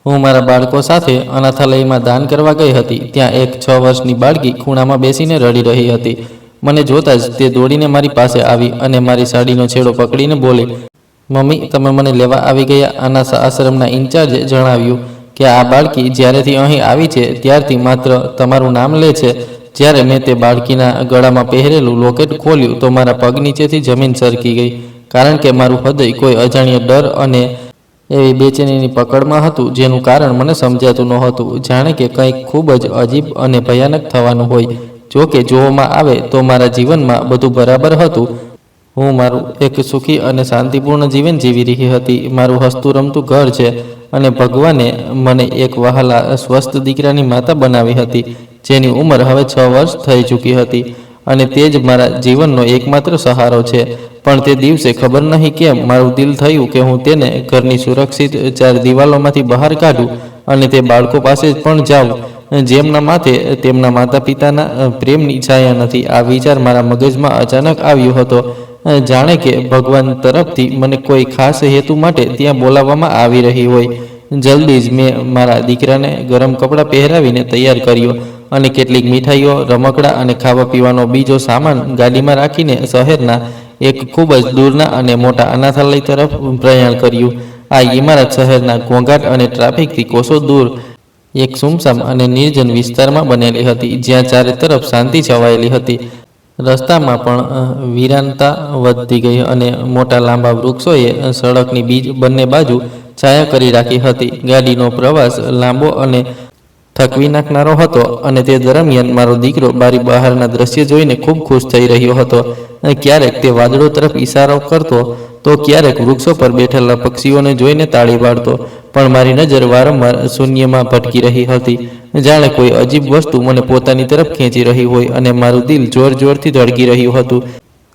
હું મારા બાળકો સાથે અનાથાલયમાં દાન કરવા ગઈ હતી। ત્યાં એક 6 વર્ષની બાળકી ખૂણામાં બેસીને રડી રહી હતી। મને જોતાં જ તે દોડીને મારી પાસે આવી અને મારી સાડીનો છેડો પકડીને બોલી, મમ્મી, તમે મને લેવા આવી ગયા? અનાથ આશ્રમના ઇન્ચાર્જે જણાવ્યું કે આ બાળકી જ્યારેથી અહીં આવી છે ત્યારથી માત્ર તમારું નામ લે છે। જ્યારે મેં તે બાળકીના ગળામાં પહેરેલું લોકેટ ખોલ્યું તો મારા પગ નીચેથી જમીન સરકી ગઈ, કારણ કે મારું હૃદય કોઈ અજાણ્યા ડર અને એવી બેચેનીની પકડમાં હતું જેનું કારણ મને સમજાતું નહોતું, જાણે કે કંઈક ખૂબ જ અજીબ અને ભયાનક થવાનું હોય। જો કે જોવામાં આવે તો મારા જીવનમાં બધું બરાબર હતું। હું મારું એક સુખી અને શાંતિપૂર્ણ જીવન જીવી રહી હતી। મારું હસતું રમતું ઘર છે અને ભગવાને મને એક વહાલા સ્વસ્થ દીકરાની માતા બનાવી હતી, જેની ઉંમર હવે 6 વર્ષ થઈ ચૂકી હતી અને તે જ મારા જીવનનો એકમાત્ર સહારો છે। પણ તે દિવસે ખબર નહીં કેમ મારું દિલ થયું કે હું તેને ઘરની સુરક્ષિત 4 દિવાલોમાંથી બહાર કાઢું અને તે બાળકો પાસે પણ જાઉં જેમના માથે તેમના માતા પિતાના પ્રેમની છાયા નથી। આ વિચાર મારા મગજમાં અચાનક આવ્યો હતો, જાણે કે ભગવાન તરફથી મને કોઈ ખાસ હેતુ માટે ત્યાં બોલાવવામાં આવી રહી હોય। જલ્દી જ મેં મારા દીકરાને ગરમ કપડાં પહેરાવીને તૈયાર કર્યો અને કેટલીક મીઠાઈઓ, રમકડા અને ખાવા પીવાનો બીજો સામાન ગાડીમાં રાખીને શહેરના એક ખૂબ જ દૂરના અને મોટા અનાથાલય તરફ પ્રયાણ કર્યું। આ ઇમારત શહેરના ઘોંઘાટ અને ટ્રાફિકથી કોસો દૂર એક સુમસામ અને નિર્જન વિસ્તારમાં બનેલી હતી, જ્યાં ચારે તરફ શાંતિ છવાયેલી હતી। રસ્તામાં પણ વિરાનતા વધતી ગઈ અને મોટા લાંબા વૃક્ષોએ સડકની બંને બાજુ છાયા કરી રાખી હતી। ગાડીનો પ્રવાસ લાંબો અને થકવી નાખનારો હતો અને તે દરમિયાન મારો દીકરો બારી બહારના દ્રશ્ય જોઈને ખૂબ ખુશ થઈ રહ્યો હતો। ક્યારેક તે વાદળો તરફ ઈશારો કરતો તો ક્યારેક વૃક્ષો પર બેઠેલા પક્ષીઓને જોઈને તાળી પાડતો, પણ મારી નજર વારંવાર શૂન્યમાં ભટકી રહી હતી, જાણે કોઈ અજીબ વસ્તુ મને પોતાની તરફ ખેંચી રહી હોય અને મારું દિલ જોર જોરથી ધડકી રહ્યું હતું।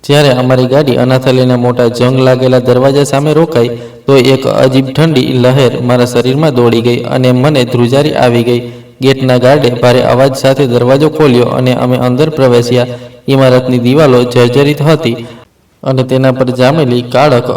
જ્યારે અમારી ગાડી અનાથાલયના મોટા જંગ લાગેલા દરવાજા સામે રોકાઈ તો એક અજીબ ઠંડી લહેર મારા શરીરમાં દોડી ગઈ અને મને ધ્રુજારી આવી ગઈ। ગેટના ગાર્ડે ભારે અવાજ સાથે દરવાજો ખોલ્યો અને અમે અંદર પ્રવેશ્યા। ઇમારતની દિવાલો જર્જરિત હતી અને તેના પર જામેલી કાળક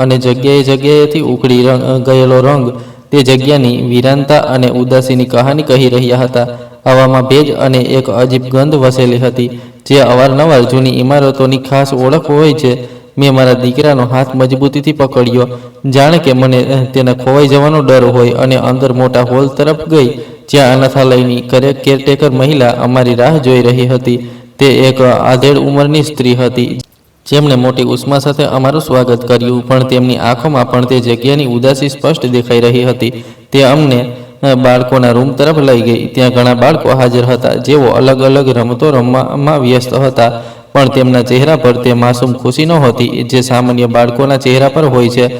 અને જગ્યાએથી ઉખડી ગયેલો રંગ તે જગ્યાની વિરાનતા અને ઉદાસીની કહાની કહી રહ્યા હતા। હવામાં ભેજ અને એક અજીબ ગંધ વસેલી હતી, જે અવારનવાર જૂની ઇમારતોની ખાસ ઓળખ હોય છે। મેં મારા દીકરાનો હાથ મજબૂતીથી પકડ્યો, જાણે કે મને તેના ખોવાઈ જવાનો ડર હોય, અને અંદર મોટા હોલ તરફ ગઈ જ્યાં અનાથાલયની કેરટેકર મહિલા અમારી રાહ જોઈ રહી હતી। તે એક આધેડ ઉંમરની સ્ત્રી હતી જેમણે મોટી ઉષ્મા સાથે અમારું સ્વાગત કર્યું, પણ તેમની આંખોમાં પણ તે જગ્યાની ઉદાસી સ્પષ્ટ દેખાઈ રહી હતી। તે અમને બાળકોના રૂમ તરફ લઈ ગઈ। ત્યાં ઘણા બાળકો હાજર હતા જેઓ અલગ અલગ રમતો રમવામાં વ્યસ્ત હતા, પણ તેમના ચહેરા પર તે માસૂમ ખુશી નહોતી જે સામાન્ય બાળકોના ચહેરા પર હોય છે।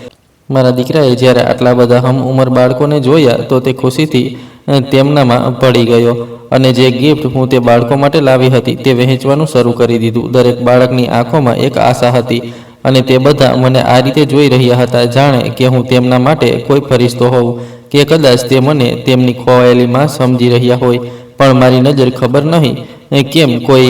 મારા દીકરાએ જ્યારે આટલા બધા હમ ઉંમર બાળકોને જોયા તો તે ખુશીથી તેમનામાં પડી ગયો અને જે ગિફ્ટ હું તે બાળકો માટે લાવી હતી તે વહેંચવાનું શરૂ કરી દીધું। દરેક બાળકની આંખોમાં એક આશા હતી અને તે બધા મને આ રીતે જોઈ રહ્યા હતા, જાણે કે હું તેમના માટે કોઈ ફરિશ્તો હોઉં કે કદાચ તે મને તેમની ખોવાયેલી માં સમજી રહ્યા હોય। પણ મારી નજર ખબર નહીં કેમ કોઈ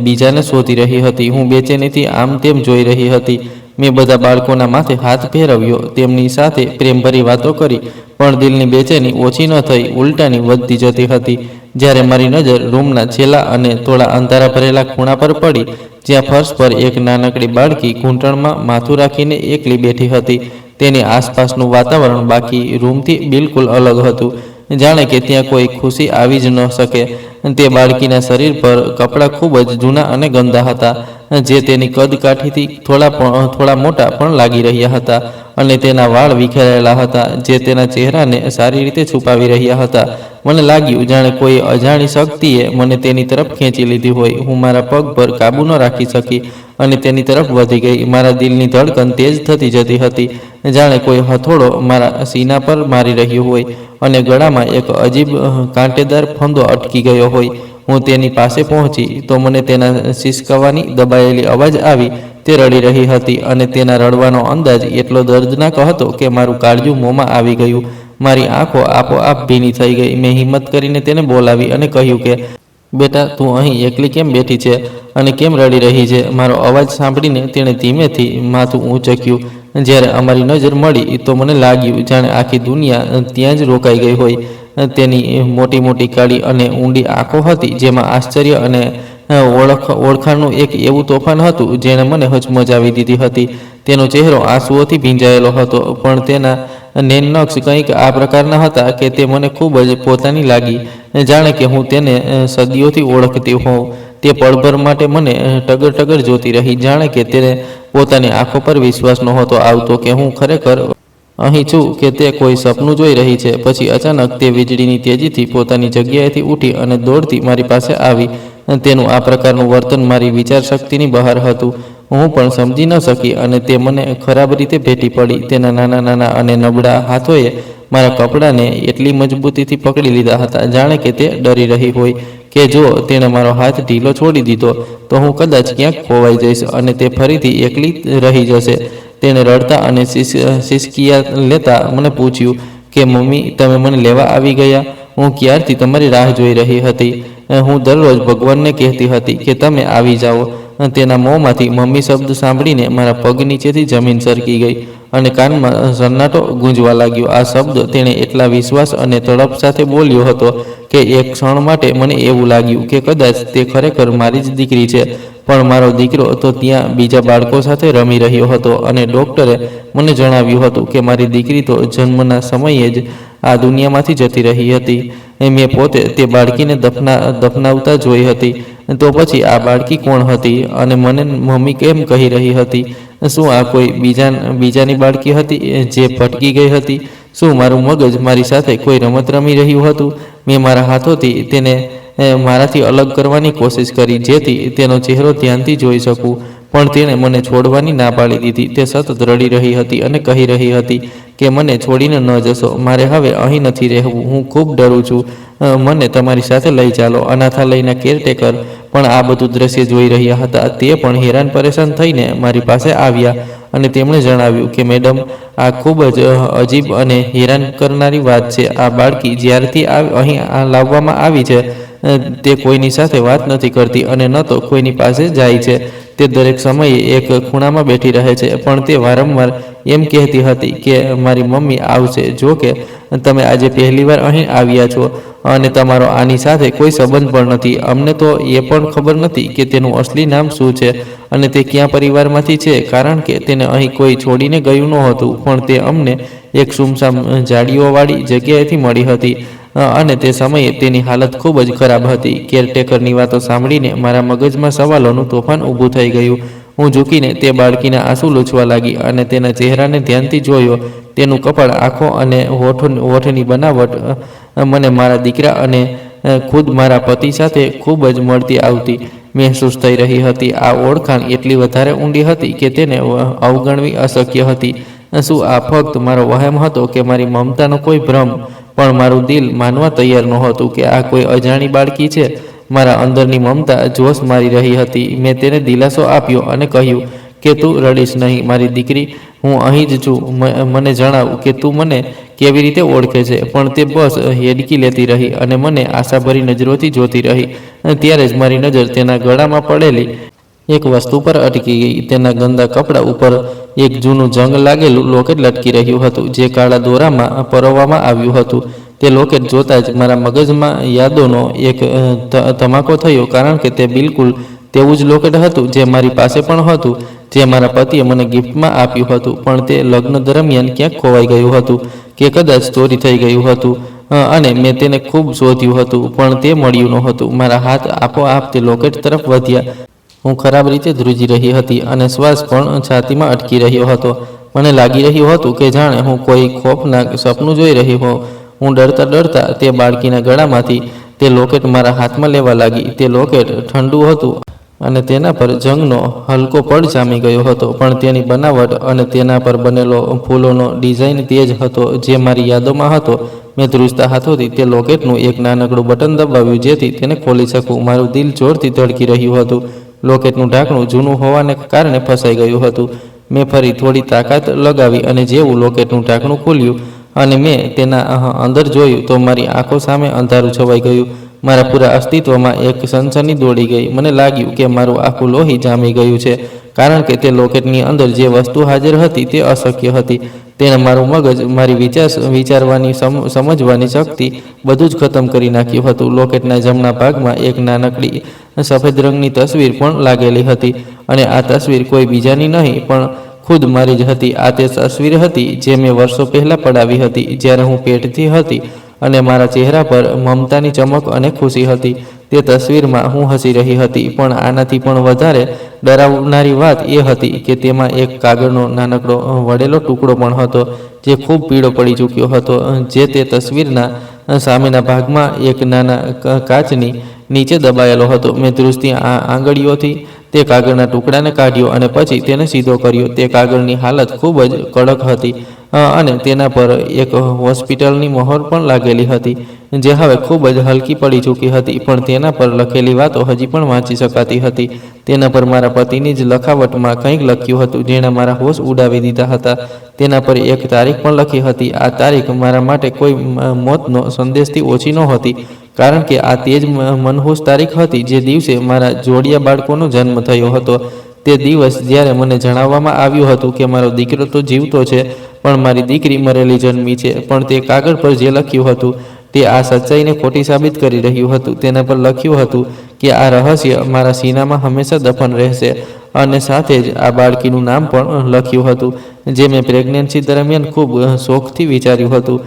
બીજાને શોધી રહી હતી। હું બેચેનીથી આમ તેમ જોઈ રહી હતી। મેં બધા બાળકોના માથે હાથ ફેરવ્યો, તેમની સાથે પ્રેમભરી વાતો કરી, પણ દિલની બેચેની ઓછી ન થઈ, ઉલટાની વધતી જતી હતી। જ્યારે મારી નજર રૂમના છેલ્લા અને થોડા અંધારા ભરેલા ખૂણા પર પડી, જ્યાં ફર્શ પર એક નાનકડી બાળકી ઘૂંટણમાં માથું રાખીને એકલી બેઠી હતી। તેની આસપાસનું વાતાવરણ બાકી રૂમથી બિલકુલ અલગ હતું, જાણે કે ત્યાં કોઈ ખુશી આવી જ ન શકે। તે બાળકીના શરીર પર કપડાં ખૂબ જ જૂના અને ગંદા હતા, જે તેની કદકાઠીથી થોડા મોટા પણ લાગી રહ્યા હતા, અને તેના વાળ વિખેરાયેલા હતા જે તેના ચહેરાને સારી રીતે છુપાવી રહ્યા હતા। મને લાગ્યું જાણે કોઈ અજાણી શક્તિએ મને તેની તરફ ખેંચી લીધી હોય। હું મારા પગ પર કાબુ ન રાખી શકી અને તેની તરફ વધી ગઈ। મારા દિલની ધડકન તેજ થતી જતી હતી, જાણે કોઈ હથોડો મારા સીના પર મારી રહ્યો હોય અને ગળામાં એક અજીબ કાંટેદાર ફંદો અટકી ગયો હોય। હું તેની પાસે પહોંચી તો મને તેના સિસકાવાની દબાયેલી અવાજ આવી। તે રડી રહી હતી અને તેના રડવાનો અંદાજ એટલો દર્દનાક હતો કે મારું કાળજું મોંમાં આવી ગયું। મારી આંખો આપોઆપ ભીની થઈ ગઈ। મેં હિંમત કરીને તેને બોલાવી અને કહ્યું કે બેટા, તું અહીં એકલી કેમ બેઠી છે અને કેમ રડી રહી છે? મારો અવાજ સાંભળીને તેણે ધીમેથી માથું ઊંચક્યું જ્યારે અમારી નજર મળી તો મને લાગ્યું જાણે આખી દુનિયા ત્યાં જ રોકાઈ ગઈ હોય. તેની મોટી મોટી કાળી અને ઊંડી આંખો હતી જેમાં આશ્ચર્ય અને ઓળખાણનું એક એવું તોફાન હતું જેણે મને હચમચાવી દીધી હતી. તેનો ચહેરો આંસુઓથી ભીંજાયેલો હતો, પણ તેના નેનનક્ષ કંઈક આ પ્રકારના હતા કે તે મને ખૂબ જ પોતાની લાગી, જાણે કે હું તેને સદીઓથી ઓળખતી હોઉં. તે પળભર માટે મને ટગર ટગર જોતી રહી, જાણે કે તેને પોતાની આંખો પર વિશ્વાસ નહોતો આવતો કે હું ખરેખર અહીં છું કે તે કોઈ સપનું જોઈ રહી છે. પછી અચાનક તે વીજળીની તેજીથી પોતાની જગ્યાએથી ઉઠી અને દોડતી મારી પાસે આવી. તેનું આ પ્રકારનું વર્તન મારી વિચાર શક્તિની બહાર હતું. હું પણ સમજી ન શકી અને તે મને ખરાબ રીતે ભેટી પડી. તેના નાના નાના અને નબળા હાથોએ મારા કપડાને એટલી મજબૂતીથી પકડી લીધા હતા જાણે કે તે ડરી રહી હોય કે જો તેણે મારો હાથ ઢીલો છોડી દીધો તો હું કદાચ ક્યાંક ખોવાઈ જઈશ અને તે ફરીથી એકલી રહી જશે. તેણે રડતા અને સિસકિયા લેતા મને પૂછ્યું કે મમ્મી, તમે મને લેવા આવી ગયા? હું ક્યારથી તમારી રાહ જોઈ રહી હતી. હું દરરોજ ભગવાનને કહેતી હતી કે તમે આવી જાઓ. તેના મોંમાંથી મમ્મી શબ્દ સાંભળીને મારા પગ નીચેથી જમીન સરકી ગઈ અને કાનમાં સન્નાટો ગૂંજવા લાગ્યો. આ શબ્દ તેણે એટલા વિશ્વાસ અને તડપ સાથે બોલ્યો હતો કે એક ક્ષણ માટે મને એવું લાગ્યું કે કદાચ તે ખરેખર મારી જ દીકરી છે. પણ મારો દીકરો તો ત્યાં બીજા બાળકો સાથે રમી રહ્યો હતો અને ડૉક્ટરે મને જણાવ્યું હતું કે મારી દીકરી તો જન્મના સમયે જ આ દુનિયામાંથી જતી રહી હતી. મેં પોતે તે બાળકીને દફનાવતા જોઈ હતી. તો પછી આ બાળકી કોણ હતી અને મને મમ્મી કેમ કહી રહી હતી? શું આ કોઈ બીજાની બાળકી હતી જે ભટકી ગઈ હતી? શું મારું મગજ મારી સાથે કોઈ રમત રમી રહ્યું હતું? મેં મારા હાથોથી તેને મારાથી અલગ કરવાની કોશિશ કરી જેથી તેનો ચહેરો ધ્યાનથી જોઈ શકું, પણ તેણે મને છોડવાની ના પાડી દીધી. તે સતત રડી રહી હતી અને કહી રહી હતી કે મને છોડીને ન જશો, મારે હવે અહીં નથી રહેવું, હું ખૂબ ડરું છું, મને તમારી સાથે લઈ ચાલો. અનાથાલયના કેરટેકર પણ આ બધું દ્રશ્ય જોઈ રહ્યા હતા. તે પણ હેરાન પરેશાન થઈને મારી પાસે આવ્યા અને તેમણે જણાવ્યું કે મેડમ, આ ખૂબ જ અજીબ અને હેરાન કરનારી વાત છે. આ બાળકી જ્યારથી અહીં લાવવામાં આવી છે તે કોઈની સાથે વાત નથી કરતી અને ન તો કોઈની પાસે જાય છે. તે દરેક સમયે એક ખૂણામાં બેઠી રહે છે, પણ તે વારંવાર એમ કહેતી હતી કે મારી મમ્મી આવશે. જો કે તમે આજે પહેલીવાર અહીં આવ્યા છો અને તમારો આની સાથે કોઈ સંબંધ પણ નથી. અમને તો એ પણ ખબર નથી કે તેનું અસલી નામ શું છે અને તે કયા પરિવારમાંથી છે, કારણ કે તેને અહીં કોઈ છોડીને ગયું નહોતું, પણ તે અમને એક સુમસામ ઝાડીઓવાળી જગ્યાએથી મળી હતી અને તે સમયે તેની હાલત ખૂબ જ ખરાબ હતી. કેરટેકરની વાતો સાંભળીને મારા મગજમાં સવાલોનું તોફાન ઊભું થઈ ગયું. હું ઝૂકીને તે બાળકીના આંસુ લૂછવા લાગી અને તેના ચહેરાને ધ્યાનથી જોયો. તેનું કપાળ, આંખો અને હોઠની બનાવટ મને મારા દીકરા અને ખુદ મારા પતિ સાથે ખૂબ જ મળતી આવતી મહેસૂસ થઈ રહી હતી. આ ઓળખાણ એટલી વધારે ઊંડી હતી કે તેને અવગણવી અશક્ય હતી. શું આ ફક્ત મારો વહેમ હતો કે મારી મમતાનો કોઈ ભ્રમ? પણ મારું દિલ માનવા તૈયાર નહોતું કે આ કોઈ અજાણી બાળકી છે. મારા અંદરની મમતા જોશ મારી રહી હતી. મેં તેને દિલાસો આપ્યો અને કહ્યું કે તું રડીશ નહીં મારી દીકરી, હું અહીં જ છું. મને જણાવ કે તું મને કેવી રીતે ઓળખે છે. પણ તે બસ હેડકી લેતી રહી અને મને આશાભરી નજરોથી જોતી રહી. ત્યારે જ મારી નજર તેના ગળામાં પડેલી એક વસ્તુ પર અટકી ગઈ. તેના ગંદા કપડા ઉપર એક જૂનું જંગ લાગેલું લોકેટ લટકી રહ્યું હતું જે કાળા દોરામાં પરોવવામાં આવ્યું હતું. તે લોકેટ જોતાં જ મારા મગજમાં યાદોનો એક ધમાકો થયો, કારણ કે તે બિલકુલ તેવું જ લોકેટ હતું જે મારી પાસે પણ હતું, જે મારા પતિએ મને ગિફ્ટમાં આપ્યું હતું. પણ તે લગ્ન દરમિયાન ક્યાંક ખોવાઈ ગયું હતું કે કદાચ ચોરી થઈ ગયું હતું અને મેં તેને ખૂબ શોધ્યું હતું, પણ તે મળ્યું નહોતું. મારા હાથ આપોઆપ તે લોકેટ તરફ વધ્યા. હું ખરાબ રીતે ધ્રુજી રહી હતી અને શ્વાસ પણ છાતીમાં અટકી રહ્યો હતો. મને લાગી રહ્યું હતું કે જાણે હું કોઈ ખોફનાક સપનું જોઈ રહી હોઉં. હું ડરતા ડરતા તે બાળકીના ગળામાંથી તે લોકેટ મારા હાથમાં લેવા લાગી. તે લોકેટ ઠંડુ હતું અને તેના પર જંગનો હલકો પડ જામી ગયો હતો, પણ તેની બનાવટ અને તેના પર બનેલો ફૂલોનો ડિઝાઇન તે જ હતો જે મારી યાદોમાં હતો. મેં ધ્રુજતા હાથોથી તે લોકેટનું એક નાનકડું બટન દબાવ્યું જેથી તેને ખોલી શકું. મારું દિલ જોરથી ધડકી રહ્યું હતું. લોકેટનું ઢાંકણું જૂનું હોવાને કારણે ફસાઈ ગયું હતું. મેં ફરી થોડી તાકાત લગાવી અને જેવું લોકેટનું ઢાંકણું ખોલ્યું અને મેં તેના અંદર જોયું તો મારી આંખો સામે અંધારું છવાઈ ગયું. મારા પૂરા અસ્તિત્વમાં એક સનસની દોડી ગઈ. મને લાગ્યું કે મારું આખું લોહી જામી ગયું છે, કારણ કે તે લોકેટની અંદર જે વસ્તુ હાજર હતી તે અશક્ય હતી. તેણે મારું મગજ, મારી વિચારવાની, સમજવાની શક્તિ બધું જ ખતમ કરી નાખ્યું હતું. લોકેટના જમણા ભાગમાં એક નાનકડી સફેદ રંગની તસવીર પણ લાગેલી હતી અને આ તસવીર કોઈ બીજાની નહીં પણ ખુદ મારી જ હતી. આ તે તસવીર હતી જે મેં વર્ષો પહેલાં પડાવી હતી જ્યારે હું પેટથી હતી અને મારા ચહેરા પર મમતાની ચમક અને ખુશી હતી. તે તસવીરમાં હું હસી રહી હતી, પણ આનાથી પણ વધારે ડરાવનારી વાત એ હતી કે તેમાં એક કાગળનો નાનકડો વળેલો ટુકડો પણ હતો જે ખૂબ પીળો પડી ચૂક્યો હતો, જે તે તસવીરના સામેના ભાગમાં એક નાના કાચની નીચે દબાયેલો હતો. મેં ધ્રુજતી આંગળીઓથી તે કાગળના ટુકડાને કાઢ્યો અને પછી તેને સીધો કર્યો. તે કાગળની હાલત ખૂબ જ કડક હતી અને તેના પર એક હોસ્પિટલની મહોર પણ લાગેલી હતી જે હવે ખૂબ જ હલકી પડી ચૂકી હતી, પણ તેના પર લખેલી વાતો હજી પણ વાંચી શકાતી હતી. તેના પર મારા પતિની જ લખાવટમાં કંઈક લખ્યું હતું જેણે મારા હોશ ઉડાવી દીધા હતા. તેના પર એક તારીખ પણ લખી હતી. આ તારીખ મારા માટે કોઈ મોતનો સંદેશથી ઓછી નહોતી, કારણ કે આ તે જ મનહૂસ તારીખ હતી જે દિવસે મારા જોડિયા બાળકોનો જન્મ થયો હતો. તે દિવસ જ્યારે મને જણાવવામાં આવ્યું હતું કે મારો દીકરો તો જીવતો છે પણ મારી દીકરી મરેલી જન્મી છે. પણ તે કાગળ પર જે લખ્યું હતું તે આ સચ્ચાઈને ખોટી સાબિત કરી રહ્યું હતું. તેના પર લખ્યું હતું કે આ રહસ્ય મારા સીનામાં હંમેશા દફન રહેશે અને સાથે જ આ બાળકીનું નામ પણ લખ્યું હતું જે મેં પ્રેગ્નન્સી દરમિયાન ખૂબ શોખથી વિચાર્યું હતું.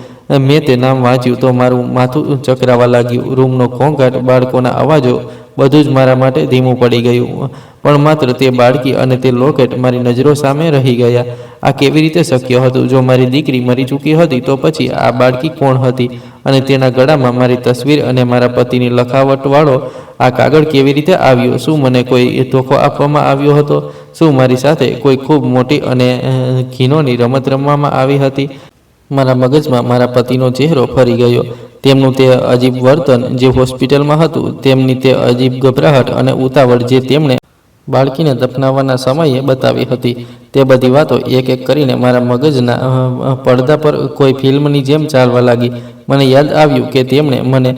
મેં તે નામ વાંચ્યું તો મારું માથું ચકરાવા લાગ્યું. રૂમનો ઘોંઘાટ, બાળકોના અવાજો, બધું જ મારા માટે ધીમું પડી ગયું. પણ માત્ર તે બાળકી અને તે લોકેટ મારી નજરો સામે રહી ગયા. આ કેવી રીતે શક્ય હતું? જો મારી દીકરી મરી ચૂકી હતી તો પછી આ બાળકી કોણ હતી? અને તેના ગળામાં મારી તસવીર અને મારા પતિની લખાવટવાળો આ કાગળ કેવી રીતે આવ્યો? શું મને કોઈ ધોખો આપવામાં આવ્યો હતો? શું મારી સાથે કોઈ ખૂબ મોટી અને ઘીનોની રમત રમવામાં આવી હતી? મારા મગજમાં મારા પતિનો ચહેરો ફરી ગયો. તેમનું તે અજીબ વર્તન જે હોસ્પિટલમાં હતું, તેમની તે અજીબ ગભરાહટ અને ઉતાવળ જે તેમણે બાળકીને દફનાવવાના સમયે બતાવી હતી. તે બધી વાતો એક એક કરીને મારા મગજના પડદા પર કોઈ ફિલ્મની જેમ ચાલવા લાગી. મને યાદ આવ્યું કે તેમણે મને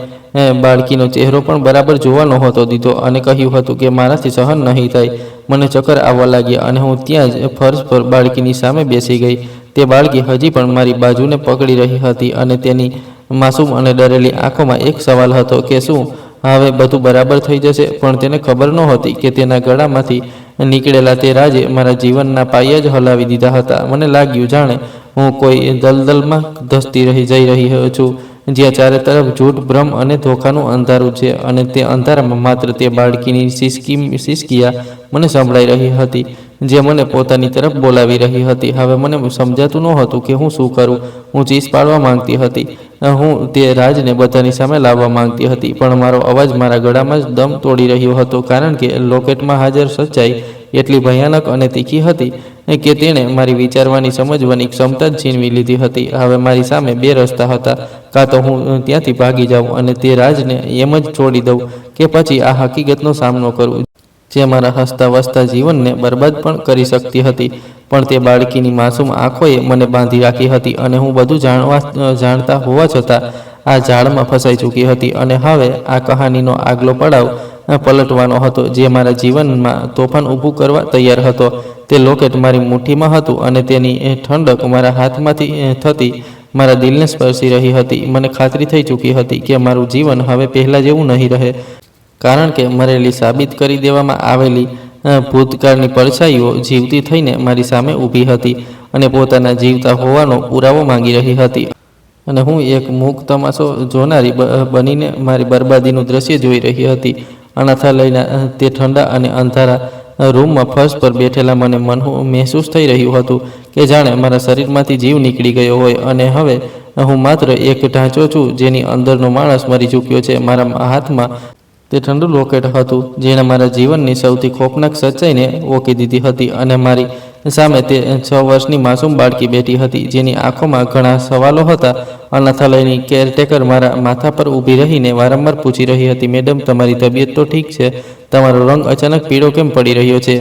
બાળકીનો ચહેરો પણ બરાબર જોવા નહોતો દીધો અને કહ્યું હતું કે મારાથી સહન નહીં થાય. મને ચક્કર આવવા લાગ્યા અને હું ત્યાં જ ફર્શ પર બાળકીની સામે બેસી ગઈ. તે બાળકી હજી પણ મારી બાજુને પકડી રહી હતી અને તેની માસૂમ અને ડરેલી આંખોમાં એક સવાલ હતો કે શું હવે બધું બરાબર થઈ જશે? પણ તેને ખબર નહોતી કે તેના ગળામાંથી નીકળેલા તે રાજે મારા જીવનના પાયા જ હલાવી દીધા હતા. મને લાગ્યું જાણે હું કોઈ દલદલમાં ધસતી જઈ રહી છું જ્યાં ચારે તરફ જૂઠ, ભ્રમ અને ધોખાનું અંધારું છે અને તે અંધારામાં માત્ર તે બાળકીની સિસકિયા મને સંભળાઈ રહી હતી જે મને પોતાની તરફ બોલાવી રહી હતી. હવે મને સમજાતું નહોતું કે હું શું કરું. હું ચીસ પાડવા માંગતી હતી. હું તે રાજને બધાની સામે લાવવા માંગતી હતી, પણ મારો અવાજ મારા ગળામાં જ દમ તોડી રહ્યો હતો, કારણ કે લોકેટમાં હાજર સચ્ચાઈ એટલી ભયાનક અને તીખી હતી કે તેણે મારી વિચારવાની, સમજવાની ક્ષમતા જ છીનવી લીધી હતી. હવે મારી સામે બે રસ્તા હતા. કાં તો હું ત્યાંથી ભાગી જાઉં અને તે રાજને એમ જ છોડી દઉં, કે પછી આ હકીકતનો સામનો કરું જે મારા હસતા વસતા જીવનને બરબાદ પણ કરી શકતી હતી. પણ તે બાળકીની માસૂમ આંખોએ મને બાંધી રાખી હતી અને હું બધું જાણતા હોવા છતાં આ જાળમાં ફસાઈ ચૂકી હતી. અને હવે આ કહાનીનો આગલો પડાવ પલટવાનો હતો જે મારા જીવનમાં તોફાન ઊભું કરવા તૈયાર હતો. તે લોકેટ મારી મુઠ્ઠીમાં હતું અને તેની ઠંડક મારા હાથમાંથી થતી મારા દિલને સ્પર્શી રહી હતી. મને ખાતરી થઈ ચૂકી હતી કે મારું જીવન હવે પહેલાં જેવું નહીં રહે, કારણ કે મરેલી સાબિત કરી દેવામાં આવેલી ભૂતકાળની પડછાઈઓ જીવતી થઈને મારી સામે ઊભી હતી અને પોતાના જીવતા હોવાનો પુરાવો માંગી રહી હતી. અને હું એક મૂક તમાશો જોનારી બનીને મારી બરબાદીનું દ્રશ્ય જોઈ રહી હતી. અનાથાલયના તે ઠંડા અને અંધારા રૂમમાં ફર્શ પર બેઠેલા મને મહેસૂસ થઈ રહ્યું હતું કે જાણે મારા શરીરમાંથી જીવ નીકળી ગયો હોય અને હવે હું માત્ર એક ઢાંચો છું જેની અંદરનો માણસ મરી ચૂક્યો છે. મારા હાથમાં તે ઠંડુ લોકેટ હતું જેણે મારા જીવનની સૌથી ખોફનાક સચ્ચાઈને ઓકી દીધી હતી અને મારી સામે તે 6 વર્ષની માસૂમ બાળકી બેઠી હતી જેની આંખોમાં ઘણા સવાલો હતા. અનાથાલયની કેરટેકર મારા માથા પર ઊભી રહીને વારંવાર પૂછી રહી હતી, મેડમ તમારી તબિયત તો ઠીક છે? તમારો રંગ અચાનક પીળો કેમ પડી રહ્યો છે?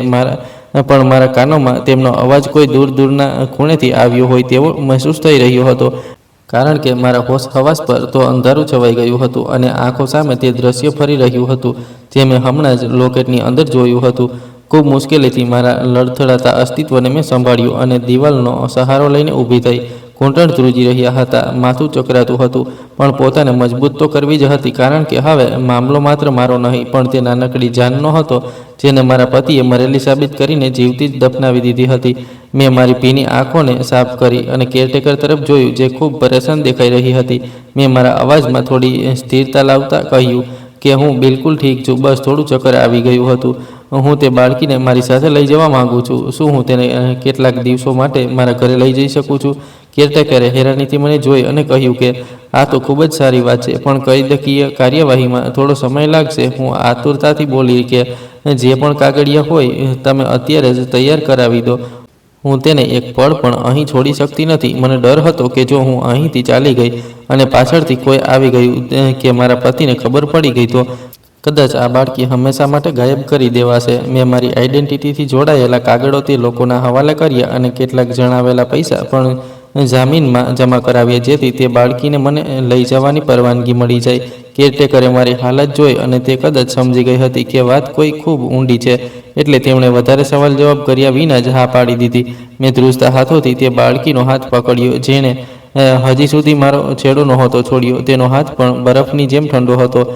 પણ મારા કાનોમાં તેમનો અવાજ કોઈ દૂરના ખૂણેથી આવ્યો હોય તેવો મહેસૂસ થઈ રહ્યો હતો, કારણ કે મારા હોશ હવાસ પર તો અંધારું છવાઈ ગયું હતું અને આંખો સામે તે દ્રશ્ય ફરી રહ્યું હતું જે મેં હમણાં જ લોકેટની અંદર જોયું હતું. ખૂબ મુશ્કેલીથી મારા લડથડાતા અસ્તિત્વને મેં સંભાળ્યું અને દિવાલનો સહારો લઈને ઊભી થઈ. ઘૂંટણ ધ્રુજી રહ્યા હતા, માથું ચકરાતું હતું, પણ પોતાને મજબૂત તો કરવી જ હતી, કારણ કે હવે મામલો માત્ર મારો નહીં પણ તે નાનકડી જાનનો હતો, જેને મારા પતિએ મરેલી સાબિત કરીને જીવતી જ દફનાવી દીધી હતી. મેં મારી ભીની આંખોને સાફ કરી અને કેરટેકર તરફ જોયું, જે ખૂબ પરેશાન દેખાઈ રહી હતી. મેં મારા અવાજમાં થોડી સ્થિરતા લાવતા કહ્યું કે હું બિલકુલ ઠીક છું, બસ થોડું ચક્કર આવી ગયું હતું. હું તે બાળકીને મારી સાથે લઈ જવા માંગુ છું. શું હું તેને કેટલાક દિવસો માટે મારા ઘરે લઈ જઈ શકું છું? કેરટેકરે હેરાનીથી મને જોઈ અને કહ્યું કે આ તો ખૂબ જ સારી વાત છે, પણ કાયદાકીય કાર્યવાહીમાં થોડો સમય લાગશે. હું આતુરતાથી બોલી કે જે પણ કાગળિયા હોય તમે અત્યારે જ તૈયાર કરાવી દો. હું તેને એક પળ પણ અહીં છોડી શકતી નથી. મને ડર હતો કે જો હું અહીંથી ચાલી ગઈ અને પાછળથી કોઈ આવી ગયું કે મારા પતિને ખબર પડી ગઈ તો કદાચ આ બાળકી હંમેશા માટે ગાયબ કરી દેવાશે. મેં મારી આઈડેન્ટિટીથી જોડાયેલા કાગળો તે લોકોના હવાલે કર્યા અને કેટલાક જણાવેલા પૈસા પણ જામીનમાં જમા કરાવ્યા, જેથી તે બાળકીને મને લઈ જવાની પરવાનગી મળી જાય. કેરટેકરે મારી હાલત જોઈ અને તે કદાચ સમજી ગઈ હતી કે વાત કોઈ ખૂબ ઊંડી છે, એટલે તેમણે વધારે સવાલ જવાબ કર્યા વિના જ હા પાડી દીધી. મેં ધ્રુજતા હાથોથી તે બાળકીનો હાથ પકડ્યો, જેણે હજી સુધી મારો છેડો નહોતો છોડ્યો. તેનો હાથ પણ બરફની જેમ ઠંડો હતો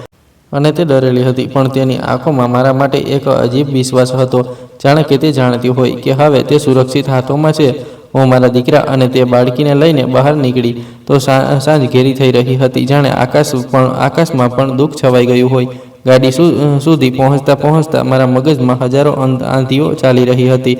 અને તે ડરેલી હતી, પણ તેની આંખોમાં મારા માટે એક અજીબ વિશ્વાસ હતો, જાણે કે તે જાણતી હોય કે હવે તે સુરક્ષિત હાથોમાં છે. હું મારા દીકરા અને તે બાળકીને લઈને બહાર નીકળી તો સાંજ ઘેરી થઈ રહી હતી, જાણે આકાશમાં પણ દુઃખ છવાઈ ગયું હોય. ગાડી સુધી પહોંચતા મારા મગજમાં હજારો આંધીઓ ચાલી રહી હતી.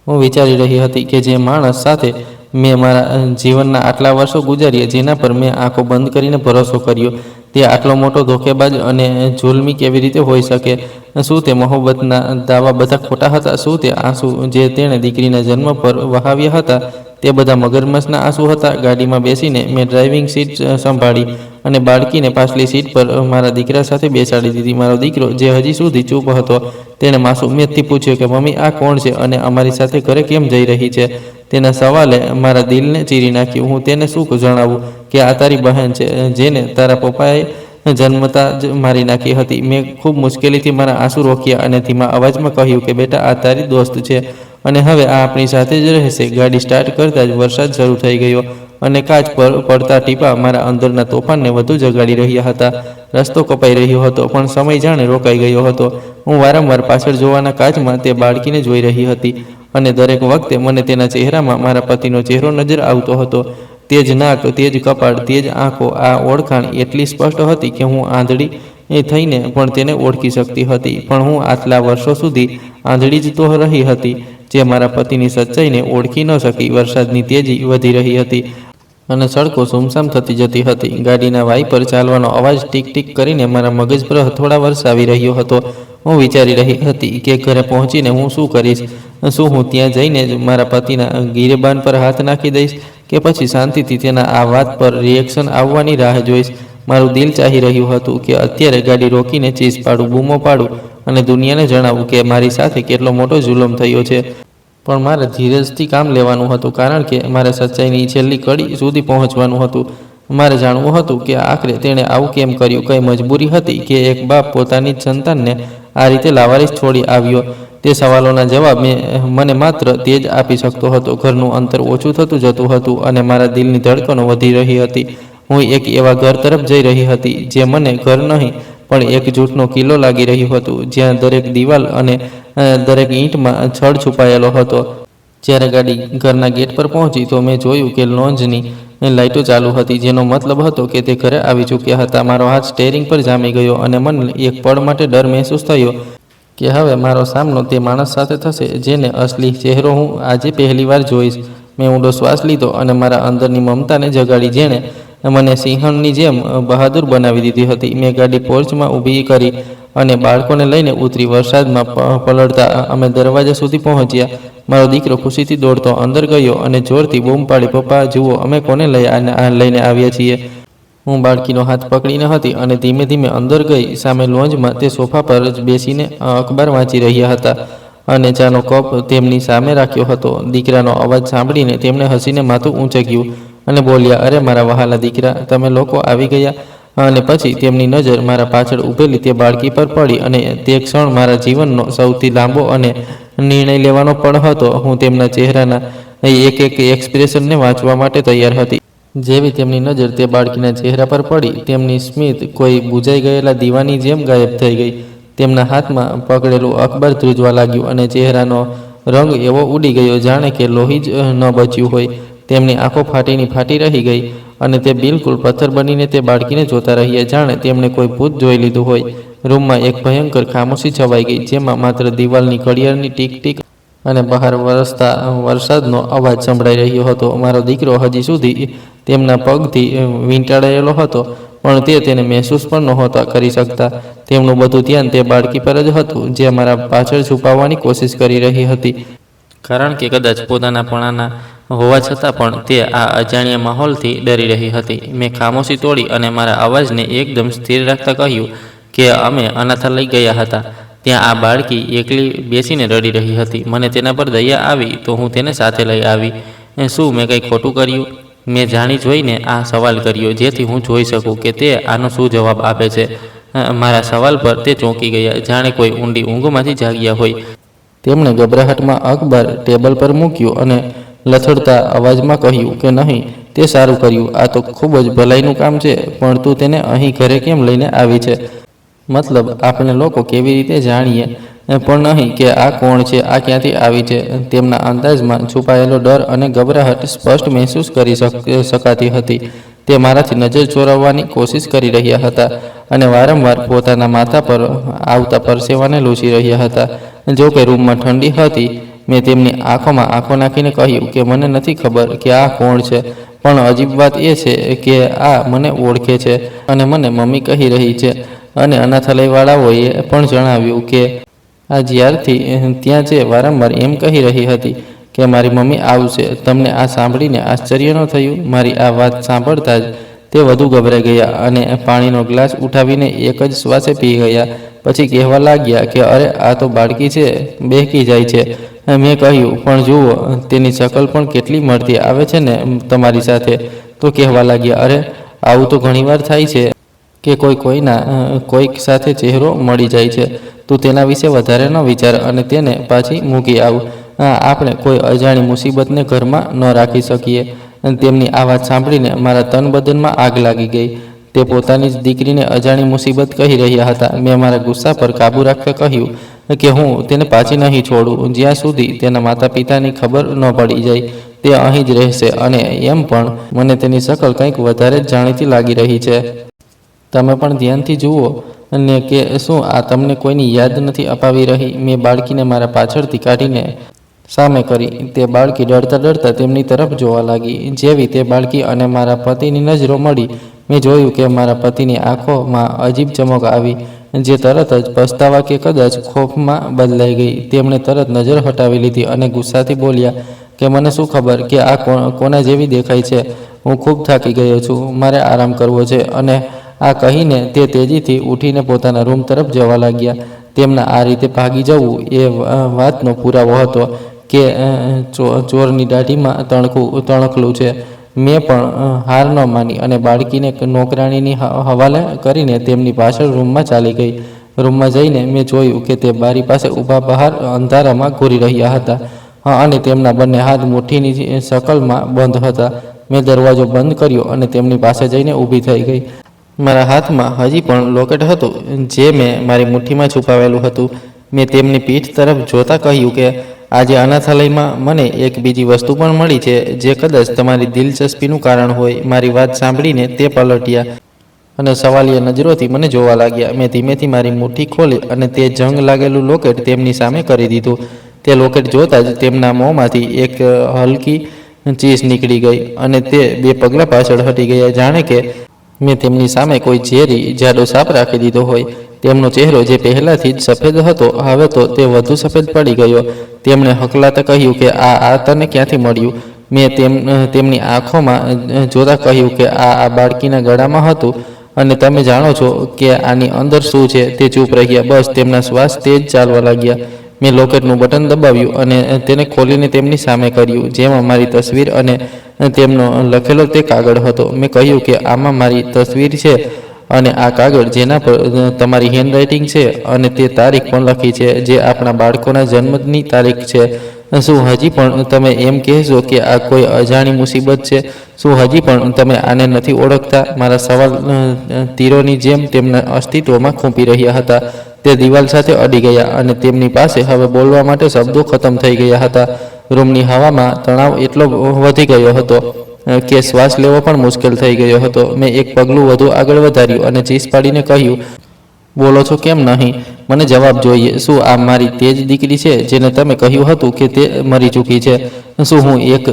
હું વિચારી રહી હતી કે જે માણસ સાથે મેં મારા જીવનના આટલા વર્ષો ગુજાર્યા, જેના પર મેં આંખો બંધ કરીને ભરોસો કર્યો, તે આટલો મોટો ધોકેબાજ અને જુલ્મી કેવી રીતે હોઈ શકે? શું તે મોહબ્બતના દાવા બધા ખોટા હતા? શું તે આંસુ જે તેણે દીકરીના જન્મ પર વહાવ્યા હતા તે બધા મગરમચ્છના આંસુ હતા? ગાડીમાં બેસીને મેં ડ્રાઇવિંગ સીટ સંભાળી અને બાળકીને પાછલી સીટ પર મારા દીકરા સાથે બેસાડી દીધી. મારો દીકરો, જે હજી સુધી ચૂપ હતો, તેણે માસૂમિયતથી પૂછ્યું કે મમ્મી, આ કોણ છે અને અમારી સાથે ઘરે કેમ જઈ રહી છે? તેના સવાલે મારા દિલને ચીરી નાખ્યું. હું તેને શું જણાવું કે આ તારી બહેન છે, જેને તારા પપ્પાએ જન્મતા જ મારી નાખી હતી? મેં ખૂબ મુશ્કેલીથી મારા આંસુ રોક્યા અને ધીમા અવાજમાં કહ્યું કે બેટા, આ તારી દોસ્ત છે અને હવે આ આપણી સાથે જ રહેશે. ગાડી સ્ટાર્ટ કરતાં જ વરસાદ શરૂ થઈ ગયો અને કાચ પર પડતા ટીપા મારા અંદરના તોફાનને વધુ જગાડી રહ્યા હતા. રસ્તો કપાઈ રહ્યો હતો, પણ સમય જાણે રોકાઈ ગયો હતો. હું વારંવાર પાછળ જોવાના કાચમાં તે બાળકીને જોઈ રહી હતી અને દરેક વખતે મને તેના ચહેરામાં મારા પતિનો ચહેરો નજર આવતો હતો. તેજ નાક, તેજ કપાળ, તેજ આંખો. આ ઓળખાણ એટલી સ્પષ્ટ હતી કે હું આંધળી થઈને પણ તેને ઓળખી શકતી હતી, પણ હું આટલા વર્ષો સુધી આંધળી જ તો રહી હતી, જે મારા પતિની સચ્ચાઈને ઓળખી ન શકી. વરસાદની તેજી વધી રહી હતી અને સડકો સુમસામ થતી જતી હતી. ગાડીના વાઇપર ચાલવાનો અવાજ ટીક ટીક કરીને મારા મગજ પર હથોડા વરસાવી રહ્યો હતો. હું વિચારી રહી હતી કે ઘરે પહોંચીને હું શું કરીશ. શું હું ત્યાં જઈને જ મારા પતિના ગિરેબાન પર હાથ નાખી દઈશ કે પછી શાંતિથી તેના આ વાત પર રિએક્શન આવવાની રાહ જોઈશ? મારું દિલ ચાહી રહ્યું હતું કે અત્યારે ગાડી રોકીને ચીસ પાડું, બૂમો પાડું અને દુનિયાને જણાવું કે મારી સાથે કેટલો મોટો જુલમ થયો છે. પણ મારે ધીરજથી કામ લેવાનું હતું, કારણ કે મારે સચ્ચાઈની છેલ્લી કડી સુધી પહોંચવાનું હતું. મારે જાણવું હતું કે આખરે તેણે આવું કેમ કર્યું. કઈ મજબૂરી હતી કે એક બાપ પોતાની જ સંતાનને આ રીતે લાવારીસ છોડી આવ્યો? તે સવાલોના જવાબ મને માત્ર તે જ આપી શકતો હતો. ઘરનું અંતર ઓછું થતું જતું હતું અને મારા દિલની ધડકનો વધી રહી હતી. હું એક એવા ઘર તરફ જઈ રહી હતી જે મને ઘર નહીં પણ એક જૂઠનો કિલ્લો લાગી રહ્યું હતું, જ્યાં દરેક દિવાલ અને દરેક ઈંટમાં છળ છુપાયેલો હતો. જ્યારે ગાડી ઘરના ગેટ પર પહોંચી તો મેં જોયું કે લોન્જની લાઇટો ચાલુ હતી, જેનો મતલબ હતો કે તે ઘરે આવી ચૂક્યા હતા. મારો હાથ સ્ટેરિંગ પર જામી ગયો અને મને એક પળ માટે ડર મહેસૂસ થયો કે હવે મારો સામનો તે માણસ સાથે થશે જેને અસલી ચહેરો હું આજે પહેલીવાર જોઈશ. મેં ઊંડો શ્વાસ લીધો અને મારા અંદરની મમતાને જગાડી, જેણે મને સિંહણની જેમ બહાદુર બનાવી દીધી હતી. મેં ગાડી પોર્ચમાં ઊભી કરી અને બાળકોને લઈને ઉતરી. વરસાદમાં પલળતા અમે દરવાજા સુધી પહોંચ્યા. મારો દીકરો ખુશીથી દોડતો અંદર ગયો અને જોરથી બૂમ પાડી, પપ્પા જુઓ, અમે કોને લઈને આવ્યા છીએ. હું બાળકીનો હાથ પકડીને હતી અને ધીમે ધીમે અંદર ગઈ. સામે લોન્જમાં તે સોફા પર જ બેસીને અખબાર વાંચી રહ્યા હતા અને ચાનો કપ તેમની સામે રાખ્યો હતો. દીકરાનો અવાજ સાંભળીને તેમણે હસીને માથું ઊંચક્યું અને બોલ્યા, અરે મારા વહાલા દીકરા, તમે લોકો આવી ગયા. અને પછી તેમની નજર મારા પાછળ ઊભેલી તે બાળકી પર પડી અને તે ક્ષણ મારા જીવનનો સૌથી લાંબો અને નિર્ણય લેવાનો પણ હતો. હું તેમના ચહેરાના એક એક એક્સપ્રેશનને વાંચવા માટે તૈયાર હતી. જેવી તેમની નજર તે બાળકીના ચહેરા પર પડી, તેમની સ્મિત કોઈ બુજાઈ ગયેલા દીવાની જેમ ગાયબ થઈ ગઈ. તેમના હાથમાં પકડેલું અખબાર ધ્રુજવા લાગ્યું અને ચહેરાનો રંગ એવો ઉડી ગયો જાણે કે લોહી જ ન બચ્યું હોય. તેમની આંખો ફાટી રહી ગઈ અને તે બિલકુલ પથ્થર બનીને તે બાળકીને જોતા રહ્યા, જાણે તેમણે કોઈ ભૂત જોઈ લીધું હોય. રૂમમાં એક ભયંકર ખામોશી છવાઈ ગઈ, જેમાં માત્ર દિવાલની ઘડિયાળની ટીક ટીક અને બહાર વરસતા વરસાદનો અવાજ સંભળાઈ રહ્યો હતો. મારો દીકરો હજી સુધી તેમના પગથી વીંટાળાયેલો હતો, પણ તે તેને મહેસૂસ પણ નહોતા કરી શકતા. તેમનું બધું ધ્યાન તે બાળકી પર જ હતું, જે મારા પાછળ છુપાવવાની કોશિશ કરી રહી હતી. કારણ કે કદાચ પોતાના પણાના હોવા છતાં પણ તે આ અજાણ્યા માહોલથી ડરી રહી હતી. મેં ખામોશી તોડી અને મારા અવાજને એકદમ સ્થિર રાખતા કહ્યું કે અમે અનાથાલય ગયા હતા. ત્યાં આ બાળકી એકલી બેસીને રડી રહી હતી. મને તેના પર દયા આવી તો હું તેને સાથે લઈ આવી. શું મેં કંઈ ખોટું કર્યું? મેં જાણી જોઈને આ સવાલ કર્યો, જેથી હું જોઈ શકું કે તે આનો શું જવાબ આપે છે. મારા સવાલ પર તે ચોંકી ગયા, જાણે કોઈ ઊંડી ઊંઘમાંથી જાગ્યા હોય. તેમણે ગભરાહટમાં અખબાર ટેબલ પર મૂક્યું અને લથડતા અવાજમાં કહ્યું કે નહીં, તે સારું કર્યું. આ તો ખૂબ જ ભલાઈનું કામ છે, પણ તું તેને અહીં ઘરે કેમ લઈને આવી છે? મતલબ આપણે લોકો કેવી રીતે જાણીએ પણ નહીં કે આ કોણ છે, આ ક્યાંથી આવી છે? તેમના અંદાજમાં છુપાયેલો ડર અને ગભરાહટ સ્પષ્ટ મહેસૂસ કરી શકાતી હતી. તે મારાથી નજર ચોરવવાની કોશિશ કરી રહ્યા હતા અને વારંવાર પોતાના માથા પર આવતા પરસેવાને લૂછી રહ્યા હતા. જો કે રૂમમાં ઠંડી હતી. મેં તેમની આંખોમાં આંખો નાખીને કહ્યું કે મને નથી ખબર કે આ કોણ છે, પણ અજીબ વાત એ છે કે આ મને ઓળખે છે અને મને મમ્મી કહી રહી છે. અને અનાથાલયવાળાઓએ પણ જણાવ્યું કે આ જ્યારથી ત્યાં છે વારંવાર એમ કહી રહી હતી કે મારી મમ્મી આવશે. તમને આ સાંભળીને આશ્ચર્ય ન થયું? મારી આ વાત સાંભળતા જ તે વધુ ગભરાઈ ગયા અને પાણીનો ગ્લાસ ઉઠાવીને એક જ શ્વાસે પી ગયા. પછી કહેવા લાગ્યા કે અરે આ તો બાળકી છે, બહેકી જાય છે. મેં કહ્યું પણ જુઓ, તેની શકલ પણ કેટલી મળતી આવે છે ને તમારી સાથે. તો કહેવા લાગ્યા અરે આવું તો ઘણીવાર થાય છે કે કોઈક સાથે ચહેરો મળી જાય છે. તું તેના વિશે વધારે ન વિચાર અને તેને પાછી મૂકી આવ. આપણે કોઈ અજાણી મુસીબતને ઘરમાં ન રાખી શકીએ. તેમની આ વાત સાંભળીને મારા તન બદનમાં આગ લાગી ગઈ. તે પોતાની જ દીકરીને અજાણી મુસીબત કહી રહ્યા હતા. મેં મારા ગુસ્સા પર કાબૂ રાખતા કહ્યું કે હું તેને પાછી નહીં છોડું જ્યાં સુધી તેના માતા પિતાની ખબર ન પડી જાય. તે અહીં જ રહેશે અને એમ પણ મને તેની શકલ કંઈક વધારે જ જાણીતી લાગી રહી છે. તમે પણ ધ્યાનથી જુઓ અને કે શું આ તમને કોઈની યાદ નથી અપાવી રહી? મેં બાળકીને મારા પાછળથી કાઢીને સામે કરી. તે બાળકી ડરતા તેમની તરફ જોવા લાગી. જેવી તે બાળકી અને મારા પતિની નજરો મળી, મેં જોયું કે મારા પતિની આંખોમાં અજીબ ચમક આવી, જે તરત જ પસ્તાવા કે કદાચ ખોફમાં બદલાઈ ગઈ. તેમણે તરત નજર હટાવી લીધી અને ગુસ્સાથી બોલ્યા કે મને શું ખબર કે આ કોના જેવી દેખાય છે? હું ખૂબ થાકી ગયો છું, મારે આરામ કરવો છે. અને આ કહીને તે તેજીથી ઉઠીને પોતાના રૂમ તરફ જવા લાગ્યા. તેમના આ રીતે ભાગી જવું એ વાતનો પુરાવો હતો કે ચોરની દાઢીમાં તણખલું છે. મેં પણ હાર ન માની અને બાળકીને નોકરાણીની હવાલે કરીને તેમની પાછળ રૂમમાં ચાલી ગઈ. રૂમમાં જઈને મેં જોયું કે તે બારી પાસે ઊભા બહાર અંધારામાં ઘૂરી રહ્યા હતા અને તેમના બંને હાથ મુઠ્ઠીની શકલમાં બંધ હતા. મેં દરવાજો બંધ કર્યો અને તેમની પાસે જઈને ઊભી થઈ ગઈ. મારા હાથમાં હજી પણ લોકેટ હતું, જે મેં મારી મુઠ્ઠીમાં છુપાવેલું હતું. મેં તેમની પીઠ તરફ જોતા કહ્યું કે આજે અનાથાલયમાં મને એક બીજી વસ્તુ પણ મળી છે, જે કદાચ તમારી દિલચસ્પીનું કારણ હોય. મારી વાત સાંભળીને તે પલટ્યા અને સવાલિયા નજરોથી મને જોવા લાગ્યા. મેં ધીમેથી મારી મુઠ્ઠી ખોલી અને તે જંગ લાગેલું લોકેટ તેમની સામે કરી દીધું. તે લોકેટ જોતાં જ તેમના મોંમાંથી એક હલકી ચીસ નીકળી ગઈ અને તે 2 પગલાં પાછળ હટી ગયા, જાણે કે મેં તેમની સામે કોઈ ઝેરી જાડો સાપ રાખી દીધો હોય. તેમનો ચહેરો જે પહેલાંથી જ સફેદ હતો, હવે તો તે વધુ સફેદ પડી ગયો. તેમણે હકલાતા કહ્યું કે આ તને ક્યાંથી મળ્યું? મેં તેમની આંખોમાં જોતા કહ્યું કે આ બાળકીના ગળામાં હતું અને તમે જાણો છો કે આની અંદર શું છે? તે ચૂપ રહ્યા. બસ તેમના શ્વાસ તેજ ચાલવા લાગ્યા. મેં લોકેટનું બટન દબાવ્યું અને તેને ખોલીને તેમની સામે કર્યું, જેમાં મારી તસવીર અને તેમનો લખેલો તે કાગળ હતો. મેં કહ્યું કે આમાં મારી તસવીર છે અને આ કાગળ જેના પર તમારી હેન્ડરાઇટિંગ છે અને તે તારીખ પણ લખી છે જે આપણા બાળકોના જન્મની તારીખ છે. શું હજી પણ તમે એમ કહેશો કે આ કોઈ અજાણી મુસીબત છે? શું હજી પણ તમે આને નથી ઓળખતા? મારા સવાલ તીરોની જેમ તેમના અસ્તિત્વમાં ખૂંપી રહ્યા હતા. તે દિવાલ સાથે અડી ગયા અને તેમની પાસે હવે બોલવા માટે શબ્દો ખતમ થઈ ગયા હતા. રૂમની હવામાં તણાવ એટલો વધી ગયો હતો કે શ્વાસ લેવો પણ મુશ્કેલ થઈ ગયો હતો. મેં એક પગલું વધુ આગળ વધાર્યું અને ચીસ પાડીને કહ્યું, બોલો છો કેમ નહીં? મને જવાબ જોઈએ. શું આ મારી તે જ દીકરી છે જેને તમે કહ્યું હતું કે તે મરી ચૂકી છે? શું હું એક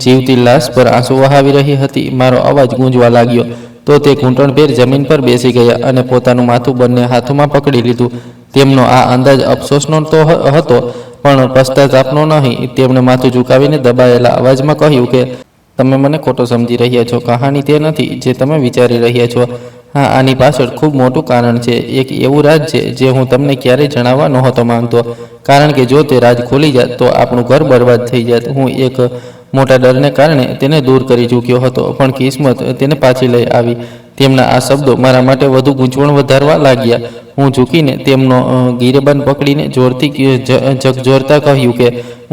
જીવતી લાશ પર આંસુ વહાવી રહી હતી? મારો અવાજ ગૂંજવા લાગ્યો. તો તે ઘૂંટણભેર જમીન પર બેસી ગયા અને પોતાનું માથું બંને હાથોમાં પકડી લીધું. તેમનો આ અંદાજ અફસોસનો તો હતો પણ પશ્ચાતાપનો નહીં. તેમણે માથું ઝુકાવીને દબાયેલા અવાજમાં કહ્યું કે તમે મને ખોટો સમજી રહ્યા છો. કહાની તે નથી જે તમે વિચારી રહ્યા છો. હા, આની પાછળ ખૂબ મોટું કારણ છે. એક એવું રાજ છે જે હું તમને ક્યારેય જણાવવા નહોતો માંગતો, કારણ કે જો તે રાજ ખોલી જાત તો આપણું ઘર બરબાદ થઈ જાત. હું એક મોટા ડરને કારણે તેને દૂર કરી ચૂક્યો હતો, પણ કિસ્મત તેને પાછી લઈ આવી. તેમના આ શબ્દો મારા માટે વધુ ગૂંચવણ વધારવા લાગ્યા. હું ઝૂકીને તેમનો ગિરેબાન પકડીને જોરથી ઝકઝોરતા કહ્યું કે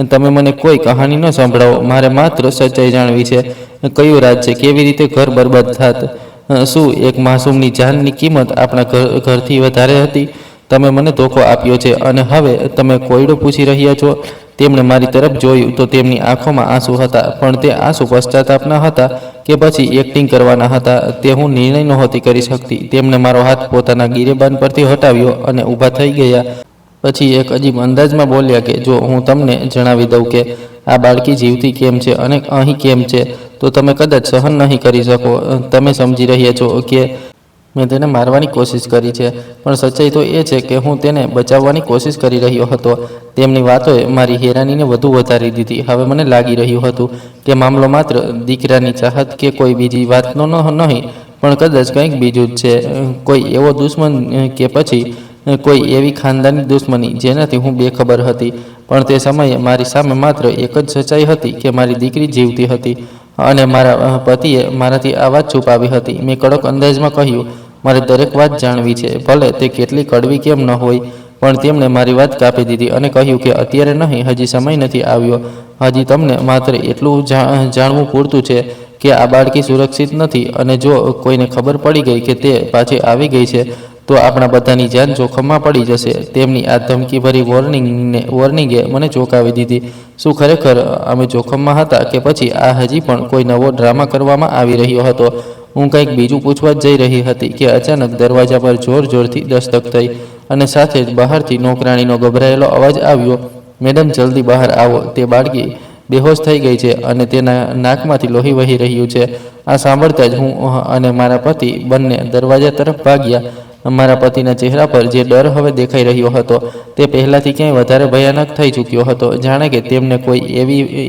તમે મને કોઈ કહાની ન સંભળાવો. મારે માત્ર સચ્ચાઈ જાણવી છે. કયું રાજ છે? કેવી રીતે ઘર બરબાદ થાત? શું એક માસૂમની જાનની કિંમત આપણા ઘરથી વધારે હતી? તમે મને ધોકો આપ્યો છે અને હવે તમે કોયડો પૂછી રહ્યા છો? તેમણે મારી તરફ જોયું તો તેમની આંખોમાં આંસુ હતા, પણ તે આંસુ પશ્ચાતાપના હતા કે પછી એક્ટિંગ કરવાના હતા તે હું નિર્ણય નહોતી કરી શકતી. તેમણે મારો હાથ પોતાના ગિરેબાન પરથી હટાવ્યો અને ઊભા થઈ ગયા. પછી એક અજીબ અંદાજમાં બોલ્યા કે જો હું તમને જણાવી દઉં કે આ બાળકી જીવતી કેમ છે અને અહીં કેમ છે તો તમે કદાચ સહન નહીં કરી શકો. તમે સમજી રહ્યા છો કે મેં તેને મારવાની કોશિશ કરી છે, પણ સચ્ચાઈ તો એ છે કે હું તેને બચાવવાની કોશિશ કરી રહ્યો હતો. તેમની વાતોએ મારી હેરાનીને વધુ વધારી દીધી. હવે મને લાગી રહ્યું હતું કે મામલો માત્ર દીકરાની ચાહત કે કોઈ બીજી વાતનો નહીં, પણ કદાચ કંઈક બીજું જ છે. કોઈ એવો દુશ્મન કે પછી કોઈ એવી ખાનદાની દુશ્મની જેનાથી હું બેખબર હતી. પણ તે સમયે મારી સામે માત્ર એક જ સચ્ચાઈ હતી કે મારી દીકરી જીવતી હતી અને મારા પતિએ મારાથી આ વાત છુપાવી હતી. મેં કડક અંદાજમાં કહ્યું, મારે દરેક વાત જાણવી છે, ભલે તે કેટલી કડવી કેમ ન હોય. પણ તેમણે મારી વાત કાપી દીધી અને કહ્યું કે અત્યારે નહીં, હજી સમય નથી આવ્યો. હજી તમને માત્ર એટલું જાણવું પૂરતું છે કે આ બાળકી સુરક્ષિત નથી અને જો કોઈને ખબર પડી ગઈ કે તે પાછી આવી ગઈ છે તો આપણા બધાની જાન જોખમમાં પડી જશે. તેમની આ ધમકીભરી વોર્નિંગે મને ચોંકાવી દીધી. શું ખરેખર અમે જોખમમાં હતા કે પછી આ હજી પણ કોઈ નવો ડ્રામા કરવામાં આવી રહ્યો હતો? હું કંઈક બીજું પૂછવા જ જઈ રહી હતી કે અચાનક દરવાજા પર જોરથી દસ્તક થઈ અને સાથે જ બહારથી નોકરાણીનો ગભરાયેલો અવાજ આવ્યો, મેડમ જલ્દી બહાર આવો, તે બાળકી બેહોશ થઈ ગઈ છે અને તેના નાકમાંથી લોહી વહી રહ્યું છે. આ સાંભળતા જ હું અને મારા પતિ બંને દરવાજા તરફ ભાગ્યા. મારા પતિના ચહેરા પર જે ડર હવે દેખાઈ રહ્યો હતો તે પહેલાંથી ક્યાંય વધારે ભયાનક થઈ ચૂક્યો હતો, જાણે કે તેમને કોઈ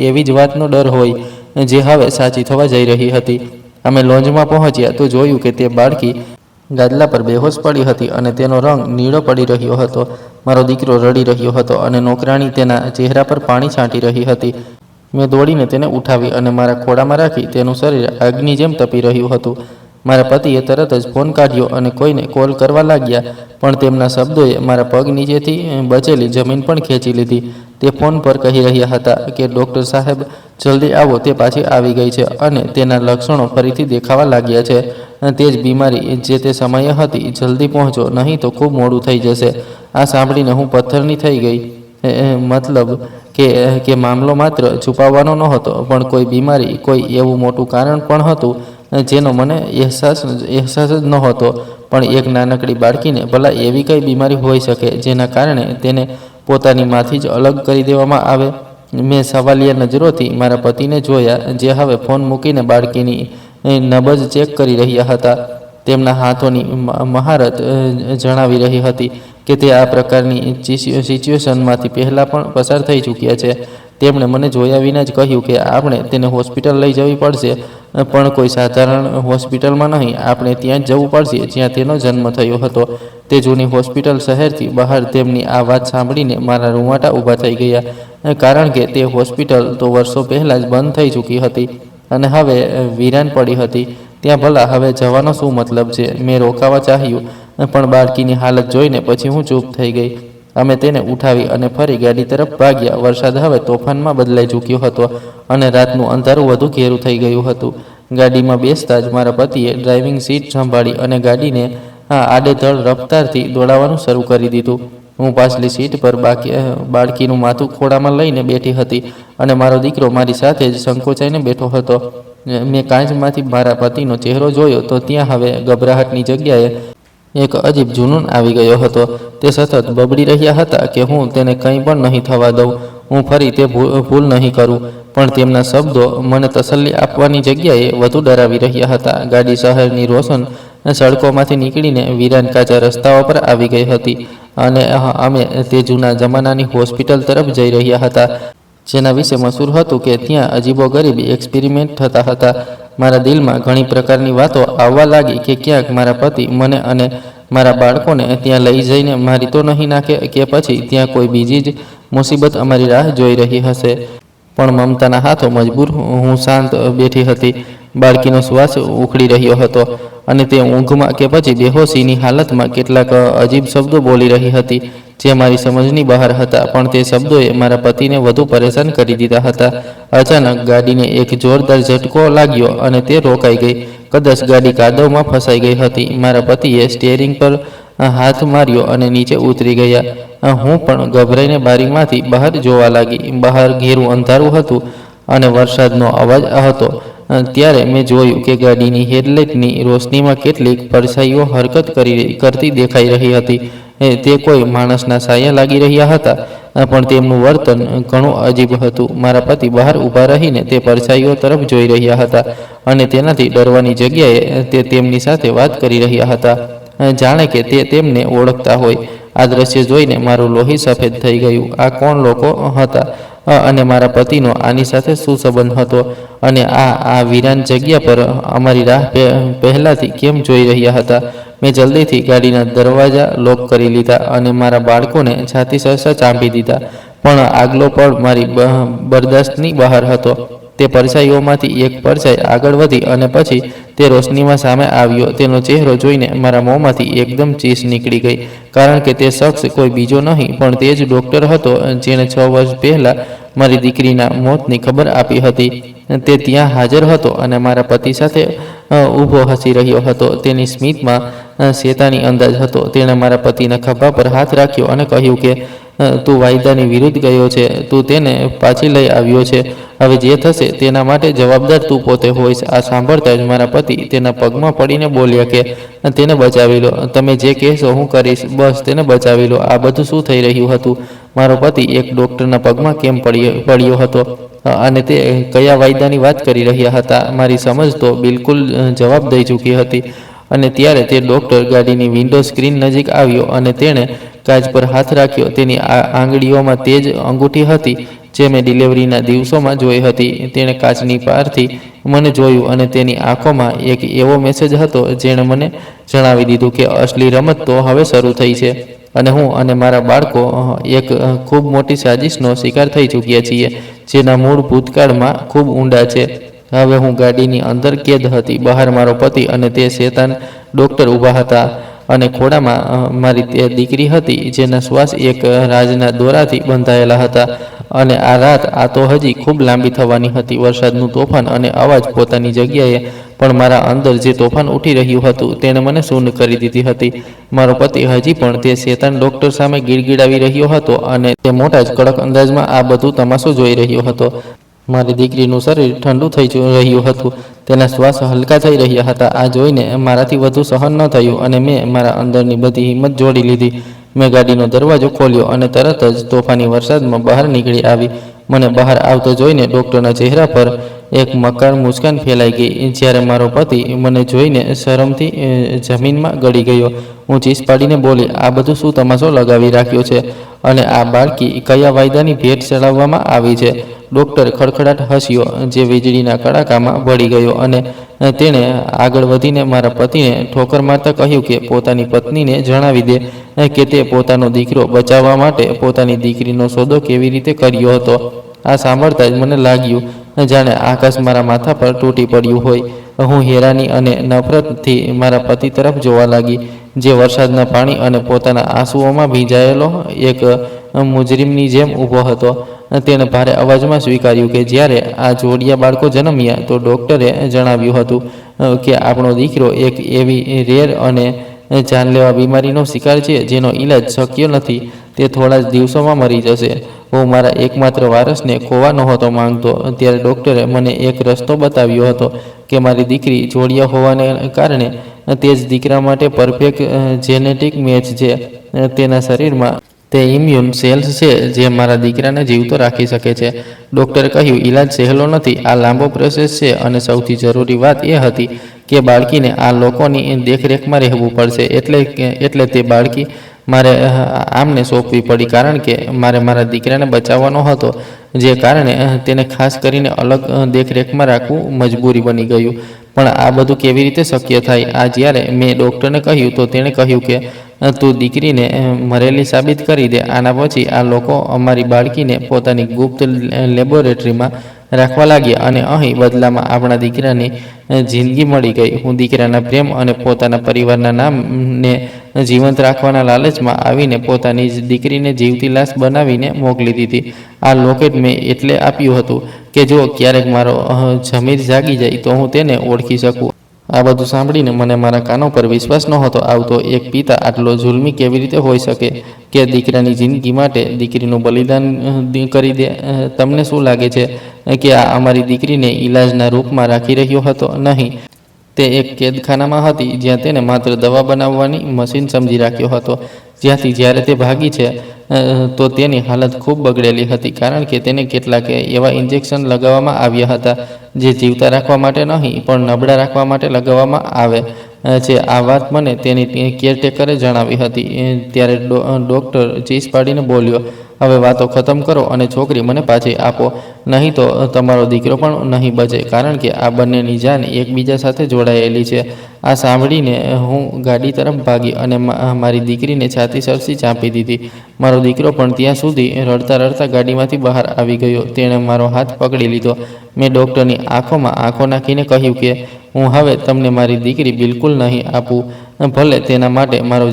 એવી જ વાતનો ડર હોય જે હવે સાચી થવા જઈ રહી હતી. અમે લોન્જમાં પહોંચ્યા તો જોયું કે તે બાળકી ગાદલા પર બેહોશ પડી હતી અને તેનો રંગ નીળો પડી રહ્યો હતો. મારો દીકરો રડી રહ્યો હતો અને નોકરાણી તેના ચહેરા પર પાણી છાંટી રહી હતી. મેં દોડીને તેને ઉઠાવી અને મારા ખોળામાં રાખી. તેનું શરીર આગની જેમ તપી રહ્યું હતું. મારા પતિએ તરત જ ફોન કાઢ્યો અને કોઈને કોલ કરવા લાગ્યા, પણ તેમના શબ્દોએ મારા પગ નીચેથી બચેલી જમીન પણ ખેંચી લીધી. તે ફોન પર કહી રહ્યા હતા કે ડૉક્ટર સાહેબ જલ્દી આવો, તે પાછી આવી ગઈ છે અને તેના લક્ષણો ફરીથી દેખાવા લાગ્યા છે. તે જ બીમારી જે તે સમયે હતી. જલ્દી પહોંચો, નહીં તો ખૂબ મોડું થઈ જશે. આ સાંભળીને હું પથ્થરની થઈ ગઈ. મતલબ કે મામલો માત્ર છુપાવવાનો નહોતો, પણ કોઈ બીમારી, કોઈ એવું મોટું કારણ પણ હતું જેનો મને અહેસાસ જ નહોતો. પણ એક નાનકડી બાળકીને ભલા એવી કઈ બીમારી હોઈ શકે જેના કારણે તેને પોતાની માંથી જ અલગ કરી દેવામાં આવે? મેં સવાલિયા નજરોથી મારા પતિને જોયા, જે હવે ફોન મૂકીને બાળકીની નબજ ચેક કરી રહ્યા હતા. તેમના હાથોની મહારત જણાવી રહી હતી કે તે આ પ્રકારની સિચ્યુએશનમાંથી પહેલાં પણ પસાર થઈ ચૂક્યા છે. તેમણે મને જોયા વિના જ કહ્યું કે આપણે તેને હોસ્પિટલ લઈ જવી પડશે, પણ કોઈ સાધારણ હોસ્પિટલમાં નહીં. આપણે ત્યાં જ જવું પડશે જ્યાં તેનો જન્મ થયો હતો, તે જૂની હોસ્પિટલ. શહેરથી બહાર તેમની આ વાત સાંભળીને મારા રૂંવાટા ઊભા થઈ ગયા, કારણ કે તે હોસ્પિટલ તો વર્ષો પહેલાં જ બંધ થઈ ચૂકી હતી અને હવે વીરાન પડી હતી. ત્યાં ભલા હવે જવાનો શું મતલબ છે? મેં રોકાવા ચાહ્યું, પણ બાળકીની હાલત જોઈને પછી હું ચૂપ થઈ ગઈ. અમે તેને ઉઠાવી અને ફરી ગાડી તરફ ભાગ્યા. વરસાદ હવે તોફાનમાં બદલાઈ ચૂક્યો હતો અને રાતનું અંધારું વધુ ઘેરું થઈ ગયું હતું. ગાડીમાં બેસતા જ મારા પતિએ ડ્રાઇવિંગ સીટ સંભાળી અને ગાડીને આડેધડ રફતારથી દોડાવવાનું શરૂ કરી દીધું. હું પાછલી સીટ પર બાળકીનું માથું ખોળામાં લઈને બેઠી હતી અને મારો દીકરો મારી સાથે જ સંકોચાઈને બેઠો હતો. મેં કાચમાંથી મારા પતિનો ચહેરો જોયો તો ત્યાં હવે ગભરાહટની જગ્યાએ એક અજીબ જુનૂન આવી ગયો હતો. તે સતત બબડી રહ્યા હતા કે હું તેને કંઈ પણ નહીં થવા દઉં, હું ફરી તે ભૂલ નહીં કરું. પણ તેમના શબ્દો મને તસલ્લી આપવાની જગ્યાએ વધુ ડરાવી રહ્યા હતા. ગાડી શહેરની રોશન સડકોમાંથી નીકળીને વિરાન કાચા રસ્તાઓ પર આવી ગઈ હતી અને અમે તે જૂના જમાનાની હોસ્પિટલ તરફ જઈ રહ્યા હતા, જેના વિશે મશહૂર હતું કે ત્યાં અજીબોગરીબ એક્સપેરિમેન્ટ થતા હતા. મારા દિલમાં ઘણી પ્રકારની વાતો આવવા લાગી કે ક્યાંક મારા પતિ મને અને મારા બાળકોને ત્યાં લઈ જઈને મારી તો નહીં નાખે કે પછી ત્યાં કોઈ બીજી જ મુસીબત અમારી રાહ જોઈ રહી હશે. પણ મમતાના હાથો મજબૂર હું શાંત બેઠી હતી. બાળકીનો શ્વાસ ઉખડી રહ્યો હતો અને તે ઊંઘમાં કે પછી બેહોશીની હાલતમાં કેટલાક અજીબ શબ્દો બોલી રહી હતી જે મારી સમજની બહાર હતા. પણ તે શબ્દોએ મારા પતિને વધુ પરેશાન કરી દીધા હતા. અચાનક ગાડીને એક જોરદાર ઝટકો લાગ્યો અને તે રોકાઈ ગઈ. કદાચ ગાડી કાદવમાં ફસાઈ ગઈ હતી. મારા પતિએ સ્ટીયરિંગ પર હાથ માર્યો અને નીચે ઉતરી ગયા. હું પણ ગભરાઈને બારીમાંથી બહાર જોવા લાગી. બહાર ઘેરું અંધારું હતું અને વરસાદનો અવાજ હતો. ત્યારે મેં જોયું કે ગાડીની હેડલાઇટની રોશનીમાં કેટલીક પરછાઈઓ હરકત કરતી દેખાઈ રહી હતી. તે કોઈ માણસના સાયા લાગી રહ્યા હતા, પણ તેમનું વર્તન ઘણું અજીબ હતું. મારા પતિ બહાર ઊભા રહીને તે પરછાઈઓ તરફ જોઈ રહ્યા હતા અને તેનાથી ડરવાની જગ્યાએ તે તેમની સાથે વાત કરી રહ્યા હતા, જાણે કે તે તેમને ઓળખતા હોય. આ દ્રશ્ય જોઈને મારું લોહી સફેદ થઈ ગયું. આ કોણ લોકો હતા અને મારા પતિનો આની સાથે શું સંબંધ હતો? અને આ વિરાન જગ્યા પર અમારી રાહ પહેલાથી કેમ જોઈ રહ્યા હતા? મેં જલ્દીથી ગાડીના દરવાજા લોક કરી લીધા અને મારા બાળકોને છાતી સરસા ચાંપી દીધા. પણ આગલો પળ મારી બરદાસ્તની બહાર હતો. તે પરછાઈઓમાંથી એક પરછાઈ આગળ વધી અને પછી તે રોશનીમાં સામે આવ્યો. તેનો ચહેરો જોઈને મારા મોંમાંથી એકદમ ચીસ નીકળી ગઈ, કારણ કે તે શખ્સ કોઈ બીજો નહીં પણ તે જ ડૉક્ટર હતો જેણે 6 વર્ષ પહેલાં મારી દીકરીના મોતની ખબર આપી હતી. તે ત્યાં હાજર હતો અને મારા પતિ સાથે ઊભો હસી રહ્યો હતો. તેની સ્મિતમાં શેતાની અંદાજ હતો. તેણે મારા પતિના ખભા પર હાથ રાખ્યો અને કહ્યું કે તું વાયદાની વિરુદ્ધ ગયો છે, તું તેને પાછી લઈ આવ્યો છે. હવે જે થશે તેના માટે જવાબદાર તું પોતે હોઈશ. આ સાંભળતા જ મારા પતિ તેના પગમાં પડીને બોલ્યા કે તેને બચાવી લો, તમે જે કહેશો હું કરીશ, બસ તેને બચાવી લો. આ બધું શું થઈ રહ્યું હતું? મારો પતિ એક ડૉક્ટરના પગમાં કેમ પડ્યો હતો અને તે કયા વાયદાની વાત કરી રહ્યા હતા? મારી સમજ તો બિલકુલ જવાબ દઈ ચૂકી હતી. અને ત્યારે તે ડૉક્ટર ગાડીની વિન્ડો સ્ક્રીન નજીક આવ્યો અને તેણે કાચ પર હાથ રાખ્યો. તેની આંગળીઓમાં તે જ અંગૂઠી હતી જે મેં ડિલિવરીના દિવસોમાં જોઈ હતી. તેણે કાચની પારથી મને જોયું અને તેની આંખોમાં એક એવો મેસેજ હતો જેણે મને જણાવી દીધું કે અસલી રમત તો હવે શરૂ થઈ છે અને હું અને મારા બાળકો એક ખૂબ મોટી સાજિશનો શિકાર થઈ ચૂક્યા છીએ, જેના મૂળ ભૂતકાળમાં ખૂબ ઊંડા છે. હવે હું ગાડીની અંદર કેદ હતી. બહાર મારો પતિ અને તે શેતાન ડૉક્ટર ઊભા હતા અને ખોળામાં મારી તે દીકરી હતી જેના શ્વાસ એક રાજના દોરાથી બંધાયેલા હતા. અને આ રાત તો હજી ખૂબ લાંબી થવાની હતી. વરસાદનું તોફાન અને અવાજ પોતાની જગ્યાએ, પણ મારા અંદર જે તોફાન ઉઠી રહ્યું હતું તેણે મને શૂન્ય કરી દીધી હતી. મારો પતિ હજી પણ તે શેતાન ડૉક્ટર સામે ગીડગીડાવી રહ્યો હતો અને તે મોટા જ કડક અંદાજમાં આ બધું તમાશો જોઈ રહ્યો હતો. મારી દીકરીનું શરીર ઠંડુ થઈ રહ્યું હતું, તેના શ્વાસ હલકા થઈ રહ્યા હતા. આ જોઈને મારાથી વધુ સહન ન થયું અને મેં મારા અંદરની બધી હિંમત જોડી લીધી. મેં ગાડીનો દરવાજો ખોલ્યો અને તરત જ તોફાની વરસાદમાં બહાર નીકળી આવી. મને બહાર આવતો જોઈને ડૉક્ટરના ચહેરા પર એક મક્કર મુસ્કાન ફેલાઈ ગઈ. જ્યારે મારો પતિ મને જોઈને શરમથી જમીનમાં ગળી ગયો. હું ચીસ પાડીને બોલી, આ બધું શું તમાશો લગાવી રાખ્યો છે અને આ બાળકી કયા વાયદાની ભેટ ચડાવવામાં આવી છે? ડૉક્ટર ખડખડાટ હસ્યો જે વીજળીના કડાકામાં ભળી ગયો અને તેણે આગળ વધીને મારા પતિને ઠોકર મારતા કહ્યું કે પોતાની પત્નીને જણાવી દે કે તે પોતાનો દીકરો બચાવવા માટે પોતાની દીકરીનો સોદો કેવી રીતે કર્યો હતો. આ સાંભળતા જ મને લાગ્યું જાણે આકાશ મારા માથા પર તૂટી પડ્યું હોય. હું હેરાની અને નફરતથી મારા પતિ તરફ જોવા લાગી, જે વરસાદના પાણી અને પોતાના આંસુઓમાં ભીંજાયેલો એક મુજરીમની જેમ ઊભો હતો. તેણે ભારે અવાજમાં સ્વીકાર્યું કે જ્યારે આ જોડિયા બાળકો જન્મ્યા તો ડૉક્ટરે જણાવ્યું હતું કે આપણો દીકરો એક એવી રેર અને જાનલેવા બીમારીનો શિકાર છે જેનો ઈલાજ શક્ય નથી. તે થોડા જ દિવસોમાં મરી જશે. હું મારા એકમાત્ર વારસને ખોવા નહોતો માંગતો. ત્યારે ડૉક્ટરે મને એક રસ્તો બતાવ્યો હતો કે મારી દીકરી જોડિયા હોવાને કારણે તે જ દીકરા માટે પરફેક્ટ જેનેટિક મેચ છે. તેના શરીરમાં તે ઇમ્યુન સેલ્સ છે જે મારા દીકરાને જીવતો રાખી શકે છે. ડૉક્ટરે કહ્યું, ઈલાજ સહેલો નથી. આ લાંબો પ્રોસેસ છે અને સૌથી જરૂરી વાત એ હતી કે બાળકીને આ લોકોની દેખરેખમાં રહેવું પડશે. એટલે તે બાળકી મારે આમને સોંપવી પડી, કારણ કે મારે મારા દીકરાને બચાવવાનો હતો, જે કારણે તેને ખાસ કરીને અલગ દેખરેખમાં રાખવું મજબૂરી બની ગયું. પણ આ બધું કેવી રીતે શક્ય થાય? આ જ્યારે મેં ડૉક્ટરને કહ્યું તો તેણે કહ્યું કે તું દીકરીને મરેલી સાબિત કરી દે. આના પછી આ લોકો અમારી બાળકીને પોતાની ગુપ્ત લેબોરેટરીમાં રાખવા લાગ્યા અને અહીં બદલામાં આપણા દીકરાની જિંદગી મળી ગઈ. હું દીકરાના પ્રેમ અને પોતાના પરિવારના નામને જીવંત રાખવાના લાલચમાં આવીને પોતાની જ દીકરીને જીવતી લાશ બનાવીને મોકલી દીધી. આ લોકેટ મેં એટલે આપ્યું હતું કે જો ક્યારેક મારો જમીર જાગી જાય તો હું તેને ઓળખી શકું. આ બધું સાંભળીને મને મારા કાનો પર વિશ્વાસ નહોતો આવતો. એક પિતા આટલો જુલ્મી કેવી રીતે હોઈ શકે કે દીકરાની જિંદગી માટે દીકરીનું બલિદાન કરી દે? તમને શું લાગે છે કે આ અમારી દીકરીને ઈલાજના રૂપમાં રાખી રહ્યો હતો? નહીં, તે એક કેદખાનામાં હતી જ્યાં તેને માત્ર દવા બનાવવાની મશીન સમજી રાખ્યો હતો. જ્યાંથી જ્યારે તે ભાગી છે તો તેની હાલત ખૂબ બગડેલી હતી, કારણ કે તેને કેટલાક એવા ઇન્જેક્શન લગાવવામાં આવ્યા હતા જે જીવતા રાખવા માટે નહીં પણ નબળા રાખવા માટે લગાવવામાં આવે છે. આ વાત મને તેની કેરટેકરે જણાવી હતી. ત્યારે ડૉક્ટર ચીસ પાડીને બોલ્યો, હવે વાતો ખતમ કરો અને છોકરી મને પાછી આપો, નહીં તો તમારો દીકરો પણ નહીં બચે, કારણ કે આ બંનેની જાન એકબીજા સાથે જોડાયેલી છે. આ સાંભળીને હું ગાડી તરફ ભાગી અને મારી દીકરીને છાતી સરસી ચાંપી દીધી. મારો દીકરો પણ ત્યાં સુધી રડતા રડતા ગાડીમાંથી બહાર આવી ગયો. તેણે મારો હાથ પકડી લીધો. મેં ડૉક્ટરની આંખોમાં આંખો નાખીને કહ્યું કે હું હવે તમને મારી દીકરી બિલકુલ નહીં આપું, ભલે તેના માટે મારો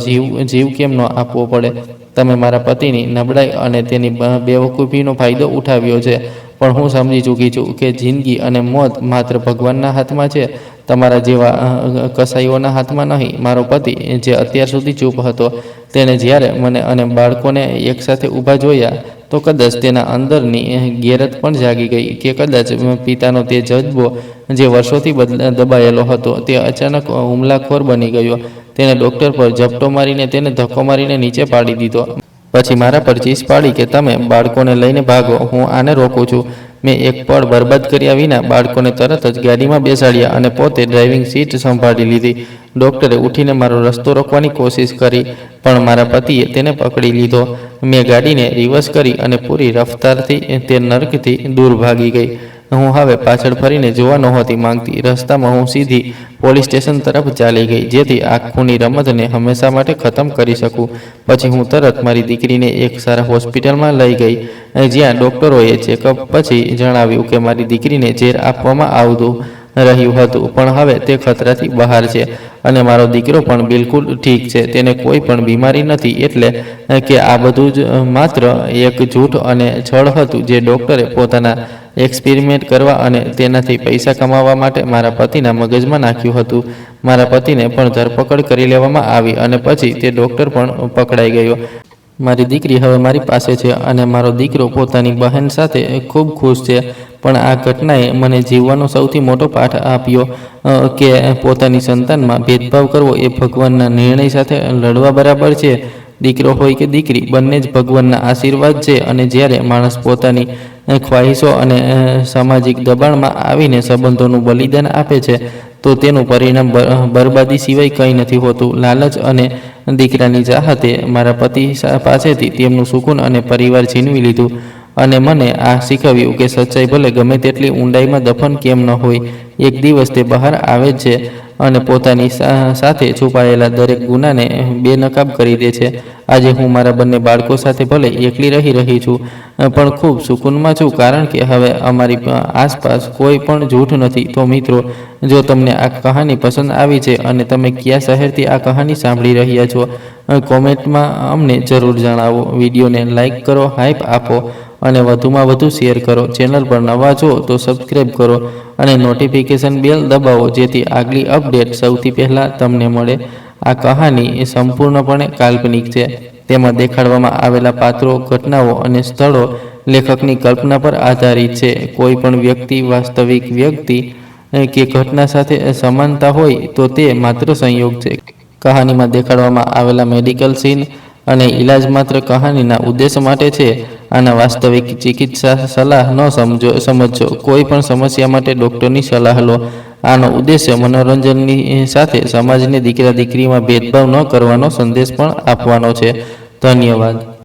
જીવ કેમ ન આપવો પડે. તમે મારા પતિની નબળાઈ અને તેની બેવકૂફીનો ફાયદો ઉઠાવ્યો છે, પણ હું સમજી ચૂકી છું કે જિંદગી અને મોત માત્ર ભગવાનના હાથમાં છે, તમારા જેવા કસાઈઓના હાથમાં નહીં. મારો પતિ, જે અત્યાર સુધી ચૂપ હતો, તેણે જ્યારે મને અને બાળકોને એકસાથે ઊભા જોયા તો કદાચ તેના અંદરની ગેરત પણ જાગી ગઈ કે કદાચ પિતાનો તે જજ્બો જે વર્ષોથી દબાયેલો હતો તે અચાનક હુમલાખોર બની ગયો. તેણે ડૉક્ટર પર ઝપટો મારીને તેને ધક્કો મારીને નીચે પાડી દીધો. પછી મારા પર ચીસ પાડી કે તમે બાળકોને લઈને ભાગો, હું આને રોકું છું. મેં એક પળ બરબાદ કર્યા વિના બાળકોને તરત જ ગાડીમાં બેસાડ્યા અને પોતે ડ્રાઇવિંગ સીટ સંભાળી લીધી. ડૉક્ટરે ઉઠીને મારો રસ્તો રોકવાની કોશિશ કરી, પણ મારા પતિએ તેને પકડી લીધો. મેં ગાડીને રિવર્સ કરી અને પૂરી રફતારથી તે નર્કથી દૂર ભાગી ગઈ. હું હવે પાછળ ફરીને જોવા નહોતી માંગતી. રસ્તામાં હું સીધી પોલીસ સ્ટેશન તરફ ચાલી ગઈ, જેથી આ ખૂની રમતને હંમેશા માટે ખતમ કરી શકું. પછી હું તરત મારી દીકરીને એક સારા હોસ્પિટલમાં લઈ ગઈ, જ્યાં ડૉક્ટરોએ ચેકઅપ પછી જણાવ્યું કે મારી દીકરીને ઝેર આપવામાં આવતું રહ્યું હતું, પણ હવે તે ખતરાથી બહાર છે અને મારો દીકરો પણ બિલકુલ ઠીક છે. તેને કોઈ પણ બીમારી નથી. એટલે કે આ બધું જ માત્ર એક જૂઠ અને છળ હતું જે ડૉક્ટરે પોતાના એક્સપેરિમેન્ટ કરવા અને તેનાથી પૈસા કમાવા માટે મારા પતિના મગજમાં નાખ્યું હતું. મારા પતિને પણ ધરપકડ કરી લેવામાં આવી અને પછી તે ડૉક્ટર પણ પકડાઈ ગયો. મારી દીકરી હવે મારી પાસે છે અને મારો દીકરો પોતાની બહેન સાથે ખૂબ ખુશ છે. પણ આ ઘટનાએ મને જીવવાનો સૌથી મોટો પાઠ આપ્યો કે પોતાની સંતાનમાં ભેદભાવ કરવો એ ભગવાનના નિર્ણય સાથે લડવા બરાબર છે. દીકરો હોય કે દીકરી, બંને જ ભગવાનના આશીર્વાદ છે, અને જ્યારે માણસ પોતાની ખ્વાહિશો અને સામાજિક દબાણમાં આવીને સંબંધોનું બલિદાન આપે છે તો તેનું પરિણામ બરબાદી સિવાય કંઈ નથી હોતું. લાલચ અને દીકરાની ચાહતે મારા પતિ પાસેથી તેમનું સુકૂન અને પરિવાર છીનવી લીધું. અને મને આ શીખવ્યું કે સચ્ચાઈ ભલે ગમે તેટલી ઊંડાઈમાં દફન કેમ ન હોય, એક દિવસ તે બહાર આવે છે અને પોતાની સાથે છુપાયેલા દરેક ગુનાને બેનકાબ કરી દે છે. આજે હું મારા બંને બાળકો સાથે ભલે એકલી રહી છું, પણ ખૂબ સુકૂનમાં છું, કારણ કે હવે અમારી આસપાસ કોઈ પણ જૂઠ નથી. તો મિત્રો, જો તમને આ કહાની પસંદ આવી છે અને તમે કયા શહેરથી આ કહાની સાંભળી રહ્યા છો, કોમેન્ટમાં અમને જરૂર જણાવો. વિડીયોને લાઇક કરો, હાઈપ આપો અને વધુમાં વધુ શેર કરો. ચેનલ પર નવા છો તો સબસ્ક્રાઈબ કરો અને નોટિફિકેશન બેલ દબાવો, જેથી આગલી અપડેટ સૌથી પહેલાં તમને મળે. આ કહાની એ સંપૂર્ણપણે કાલ્પનિક છે. તેમાં દેખાડવામાં આવેલા પાત્રો, ઘટનાઓ અને સ્થળો લેખકની કલ્પના પર આધારિત છે. કોઈ પણ વ્યક્તિ, વાસ્તવિક વ્યક્તિ કે ઘટના સાથે સમાનતા હોય તો તે માત્ર સંયોગ છે. કહાનીમાં દેખાડવામાં આવેલા મેડિકલ સીન અને ઇલાજ માત્ર કહાનીના ઉદ્દેશ માટે છે. આના વાસ્તવિક ચિકિત્સા સલાહ ન સમજો. કોઈ પણ સમસ્યા માટે ડૉક્ટરની સલાહ લો. આનો ઉદ્દેશ્ય મનોરંજનની સાથે સમાજને દીકરા દીકરીમાં ભેદભાવ ન કરવાનો સંદેશ પણ આપવાનો છે. ધન્યવાદ.